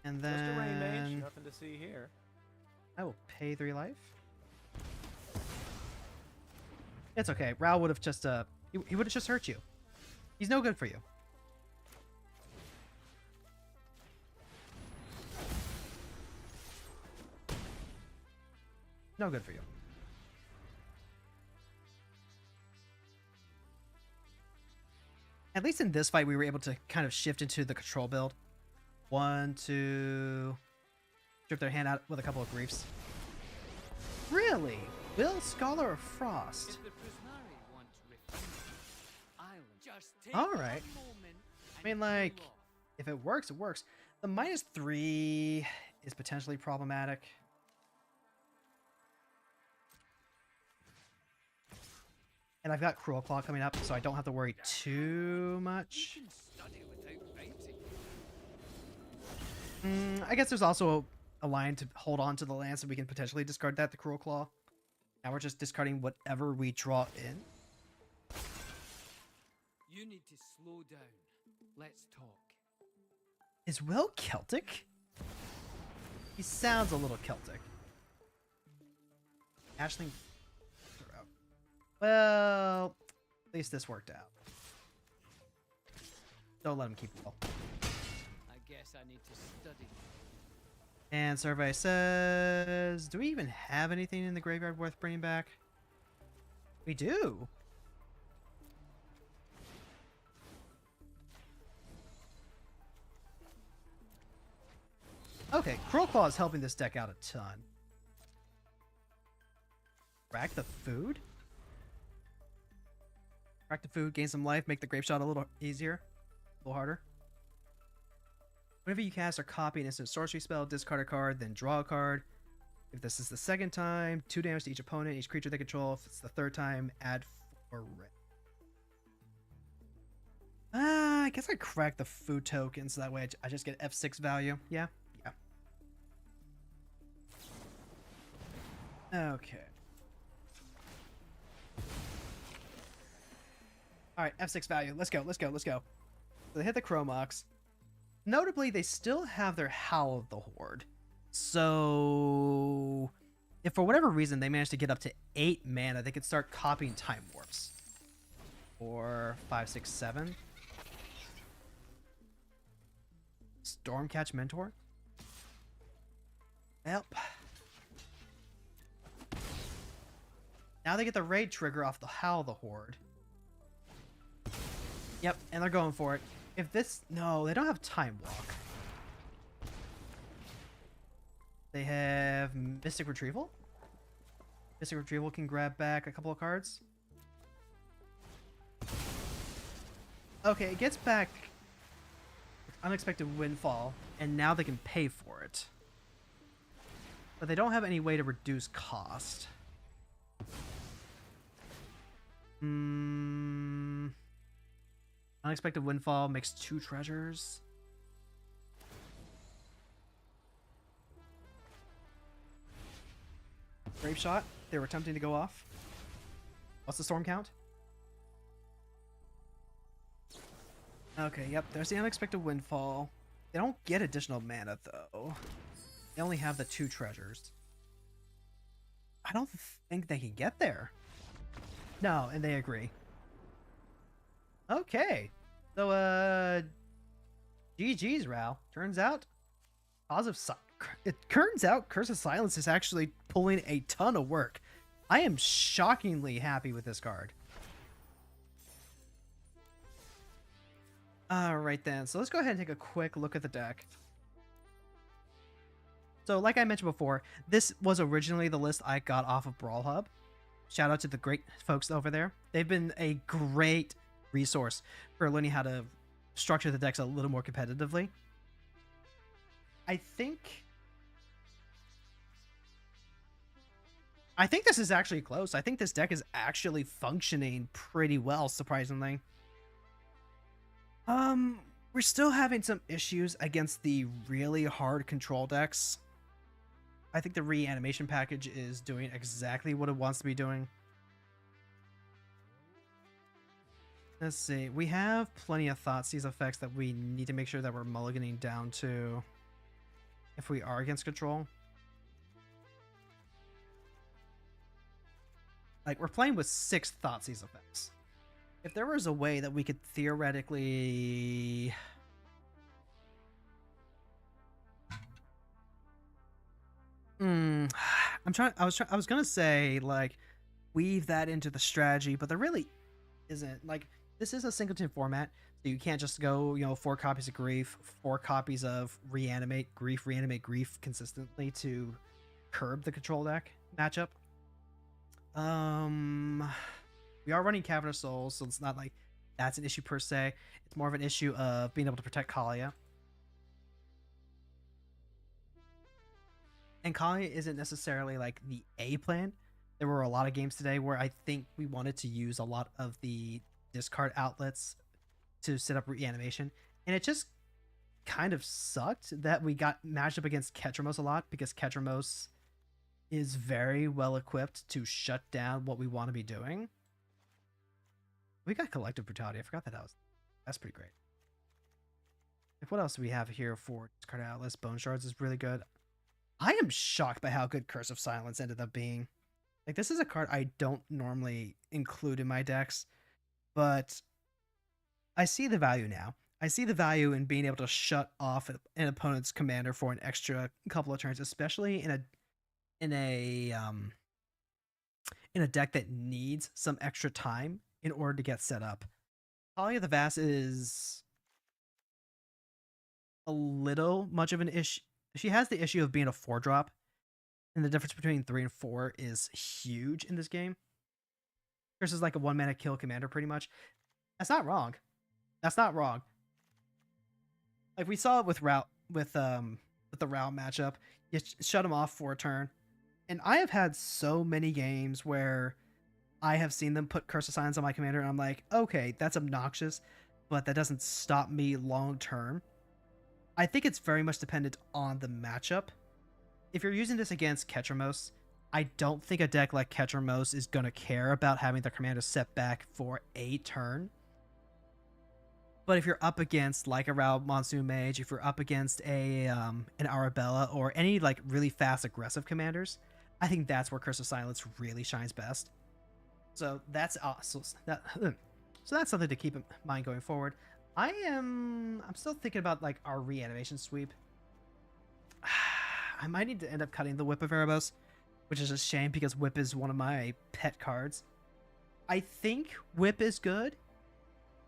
And Just a rain mage, then nothing to see here. I will pay 3 life. It's okay. Raoul would have just he would have just hurt you. He's no good for you. No good for you. At least in this fight, we were able to kind of shift into the control build. 1, 2. Strip their hand out with a couple of griefs. Really? Will, Scholar, or Frost? Alright. I mean, like, if it works, it works. The -3 is potentially problematic. And I've got Cruel Claw coming up, so I don't have to worry too much. I guess there's also a line to hold on to the land, so we can potentially discard that, the Cruel Claw. Now we're just discarding whatever we draw in. You need to slow down. Let's talk. Is Will Celtic? He sounds a little Celtic. Ashling. Well, at least this worked out. Don't let him keep Will. I guess I need to study. And survey says, do we even have anything in the graveyard worth bringing back? We do. Okay, Cruel Claw is helping this deck out a ton. Rack the food? Rack the food, gain some life, make the Grape Shot a little easier, a little harder. Whenever you cast or copy an instant sorcery spell, discard a card, then draw a card. If this is the second time, 2 damage to each opponent, each creature they control. If it's the third time, add 4 red. I guess I crack the food token, so that way I just get F6 value. Yeah, yeah. Okay. Alright, F6 value. Let's go, let's go, let's go. So they hit the Chromox. Notably, they still have their Howl of the Horde. So, if for whatever reason they manage to get up to 8 mana, they could start copying Time Warps. 4, 5, 6, 7. Stormcatch Mentor? Yep. Now they get the raid trigger off the Howl of the Horde. Yep, and they're going for it. If this... No, they don't have Time Walk. They have Mystic Retrieval. Mystic Retrieval can grab back a couple of cards. Okay, it gets back Unexpected Windfall, and now they can pay for it. But they don't have any way to reduce cost. Unexpected Windfall makes 2 treasures. Grape Shot. They were attempting to go off. What's the storm count? Okay, yep. There's the Unexpected Windfall. They don't get additional mana, though. They only have the 2 treasures. I don't think they can get there. No, and they agree. Okay. So, GG's, Ral. Turns out, it turns out Curse of Silence is actually pulling a ton of work. I am shockingly happy with this card. Alright then, so let's go ahead and take a quick look at the deck. So, like I mentioned before, this was originally the list I got off of Brawl Hub. Shout out to the great folks over there. They've been a great resource for learning how to structure the decks a little more competitively. I think this is actually close. I think this deck is actually functioning pretty well, surprisingly. We're still having some issues against the really hard control decks. I think the reanimation package is doing exactly what it wants to be doing. Let's see. We have plenty of Thoughtseize effects that we need to make sure that we're mulliganing down to if we are against control. Like, we're playing with 6 Thoughtseize effects. If there was a way that we could theoretically... I was gonna say, like, weave that into the strategy, but there really isn't. Like, this is a singleton format, so you can't just go, 4 copies of Grief, 4 copies of reanimate Grief consistently to curb the control deck matchup. We are running Cavern of Souls, so it's not like that's an issue per se. It's more of an issue of being able to protect Kaalia. And Kaalia isn't necessarily like the A plan. There were a lot of games today where I think we wanted to use a lot of the discard outlets to set up reanimation, and it just kind of sucked that we got matched up against Ketramos a lot, because Ketramos is very well equipped to shut down what we want to be doing. We got Collective Brutality. I forgot that's pretty great. Like, what else do we have here for discard outlets? Bone Shards is really good. I am shocked by how good Curse of Silence ended up being. Like, this is a card I don't normally include in my decks, but I see the value now. I see the value in being able to shut off an opponent's commander for an extra couple of turns, especially in a deck that needs some extra time in order to get set up. Kaalia the Vast is a little much of an issue. She has the issue of being a 4-drop, and the difference between 3 and 4 is huge in this game. Versus like a 1-mana kill commander, pretty much. That's not wrong. That's not wrong. Like, we saw it with the Rao matchup. You shut him off for a turn. And I have had so many games where I have seen them put Curse of Silence on my commander, and I'm like, okay, that's obnoxious, but that doesn't stop me long term. I think it's very much dependent on the matchup. If you're using this against Ketramos, I don't think a deck like Ketramos is going to care about having their commander set back for a turn. But if you're up against like a Rao Monsoon Mage, if you're up against an Arabella or any like really fast aggressive commanders, I think that's where Curse of Silence really shines best. So that's awesome. So that's something to keep in mind going forward. I'm still thinking about like our reanimation sweep. I might need to end up cutting the Whip of Erebos, which is a shame because Whip is one of my pet cards. I think Whip is good,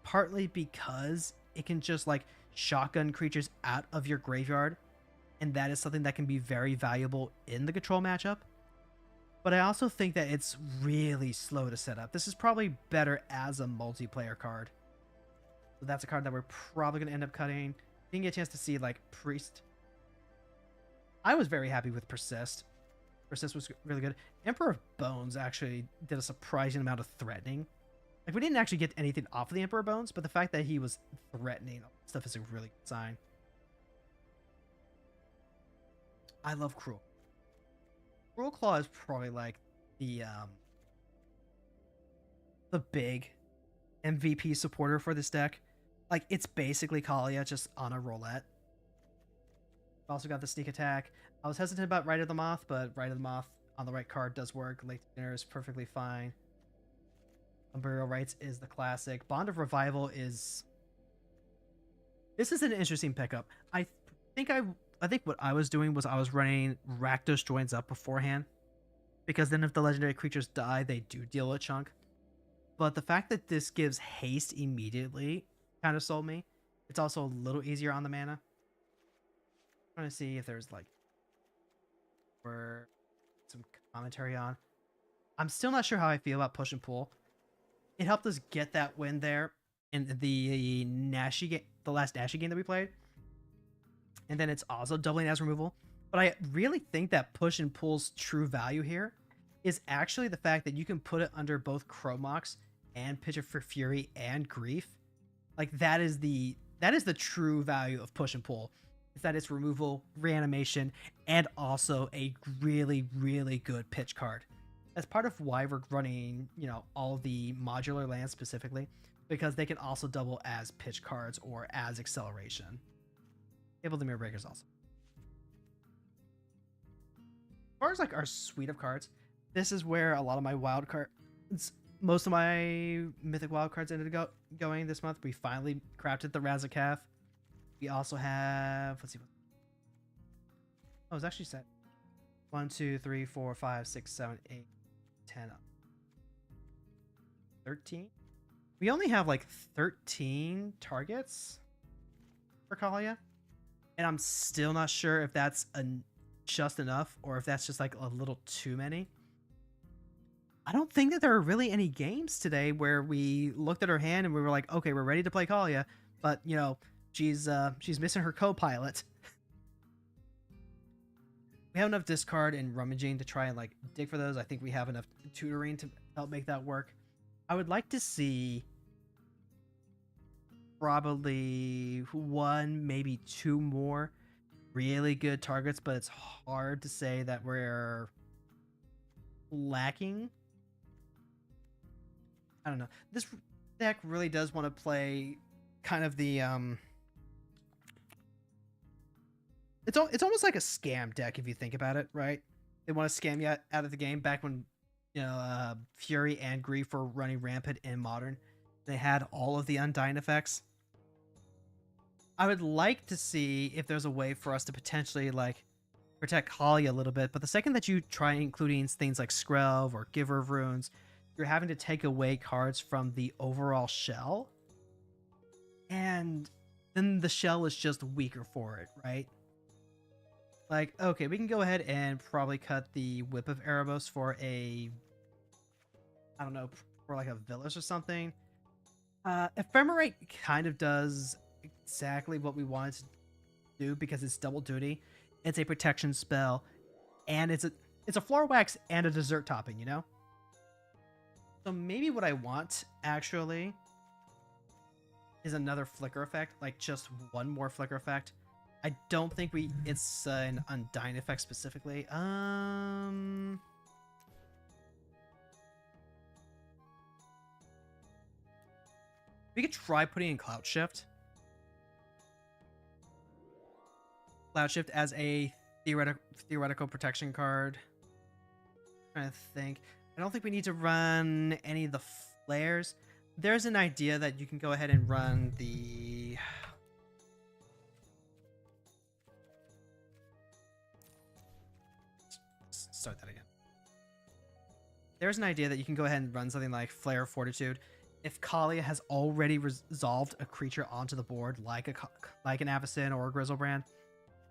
partly because it can just like shotgun creatures out of your graveyard, and that is something that can be very valuable in the control matchup. But I also think that it's really slow to set up. This is probably better as a multiplayer card. So that's a card that we're probably going to end up cutting. Didn't get a chance to see like Priest. I was very happy with Persist. Persist was really good. Emperor of Bones actually did a surprising amount of threatening. Like, we didn't actually get anything off of the Emperor of Bones, but the fact that he was threatening stuff is a really good sign. I love Cruel. Cruel Claw is probably like the big MVP supporter for this deck. Like, it's basically Kaalia just on a roulette. Also got the sneak attack. I was hesitant about Rite of the Moth, but Rite of the Moth on the right card does work. Late Dinner is perfectly fine. Burial Rites is the classic. Bond of Revival is... This is an interesting pickup. I think what I was doing was I was running Rakdos Joins Up beforehand, because then if the legendary creatures die, they do deal a chunk. But the fact that this gives haste immediately kind of sold me. It's also a little easier on the mana. I'm trying to see if there's like some commentary on. I'm still not sure how I feel about push and pull. It helped us get that win there in the Nashi game, the last Nashi game that we played. And then it's also doubling as removal. But I really think that push and pull's true value here is actually the fact that you can put it under both Chromox and Pitcher for Fury and Grief. Like that is the true value of push and pull. Is that it's removal, reanimation, and also a really, really good pitch card. That's part of why we're running, you know, all the modular lands specifically, because they can also double as pitch cards or as acceleration. Able to Mirror Breakers also. As far as like our suite of cards, this is where a lot of my wild cards, most of my mythic wild cards ended up going this month. We finally crafted the Razakaf. We also have, let's see. Oh, it's actually set. 1, 2, 3, 4, 5, 6, 7, 8, 10, 13. We only have like 13 targets for Kaalia. And I'm still not sure if that's just enough or if that's just like a little too many. I don't think that there are really any games today where we looked at her hand and we were like, okay, we're ready to play Kaalia, but you know, she's missing her co-pilot. We have enough discard and rummaging to try and like dig for those. I think we have enough tutoring to help make that work. I would like to see probably 1, maybe 2 more really good targets, but it's hard to say that we're lacking. I don't know. This deck really does want to play kind of the it's almost like a scam deck if you think about it, right? They want to scam you out of the game. Back when, you know, Fury and Grief were running rampant in Modern, they had all of the Undying effects. I would like to see if there's a way for us to potentially like protect Kaalia a little bit, but the second that you try including things like Skrelv or Giver of Runes, you're having to take away cards from the overall shell, and then the shell is just weaker for it, right? Like, okay, we can go ahead and probably cut the Whip of Erebos for a, I don't know, for like a Village or something. Ephemerate kind of does exactly what we wanted to do because it's double duty. It's a protection spell, and it's a floor wax and a dessert topping, you know? So maybe what I want, actually, is another flicker effect, like just one more flicker effect. I don't think it's an Undying effect specifically. We could try putting in Cloud Shift. Cloud Shift as a theoretical protection card. I'm trying to think. I don't think we need to run any of the flares. There's an idea that you can go ahead and run the... Start that again. There's an idea that you can go ahead and run something like Flare of Fortitude. If Kaalia has already resolved a creature onto the board, like an Avacyn or a Grizzlebrand,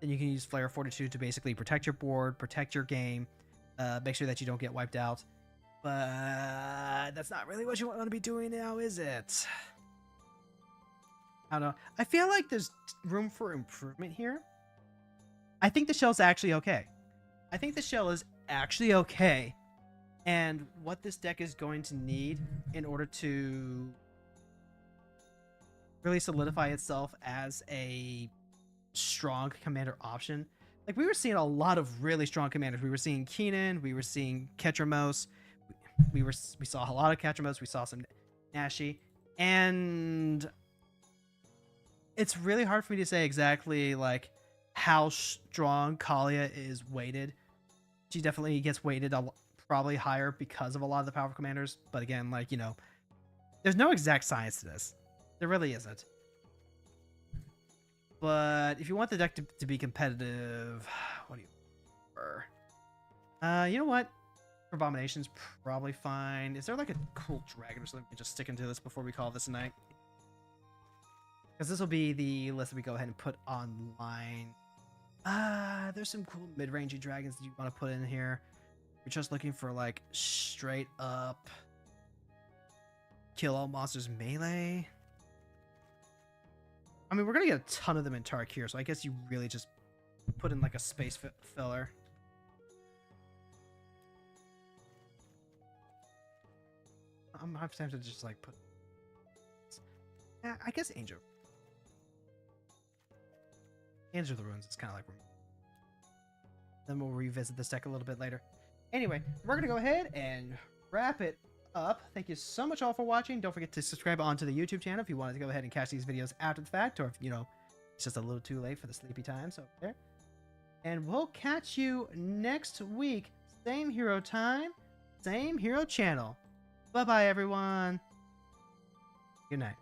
then you can use Flare of Fortitude to basically protect your board, protect your game, make sure that you don't get wiped out. But that's not really what you want to be doing now, is it? I don't know. I feel like there's room for improvement here. I think the shell's actually okay. I think the shell is actually okay. And what this deck is going to need in order to really solidify itself as a strong commander option. Like, we were seeing a lot of really strong commanders. We were seeing Keenan, we were seeing Ketramos, we saw a lot of Ketramos, we saw some Nashi, and it's really hard for me to say exactly like how strong Kaalia is weighted she definitely gets weighted probably higher because of a lot of the powerful commanders. But again, like, you know, there's no exact science to this. There really isn't. But if you want the deck to be competitive, what do you prefer? You know what? Abomination's probably fine. Is there like a cool dragon or something we can just stick into this before we call this a night? Because this will be the list that we go ahead and put online. There's some cool mid-rangey dragons that you want to put in here. You're just looking for like straight up kill all monsters melee. I mean, we're gonna get a ton of them in Tark here, so I guess you really just put in like a space filler. I'm tempted to just like put. Yeah, I guess Angel. Angel of the Ruins is kind of like. Then we'll revisit this deck a little bit later. Anyway, we're gonna go ahead and wrap it up. Thank you so much all for watching. Don't forget to subscribe onto the YouTube channel if you wanted to go ahead and catch these videos after the fact, or if, you know, it's just a little too late for the sleepy times over there. And we'll catch you next week. Same hero time, same hero channel. Bye-bye, everyone. Good night.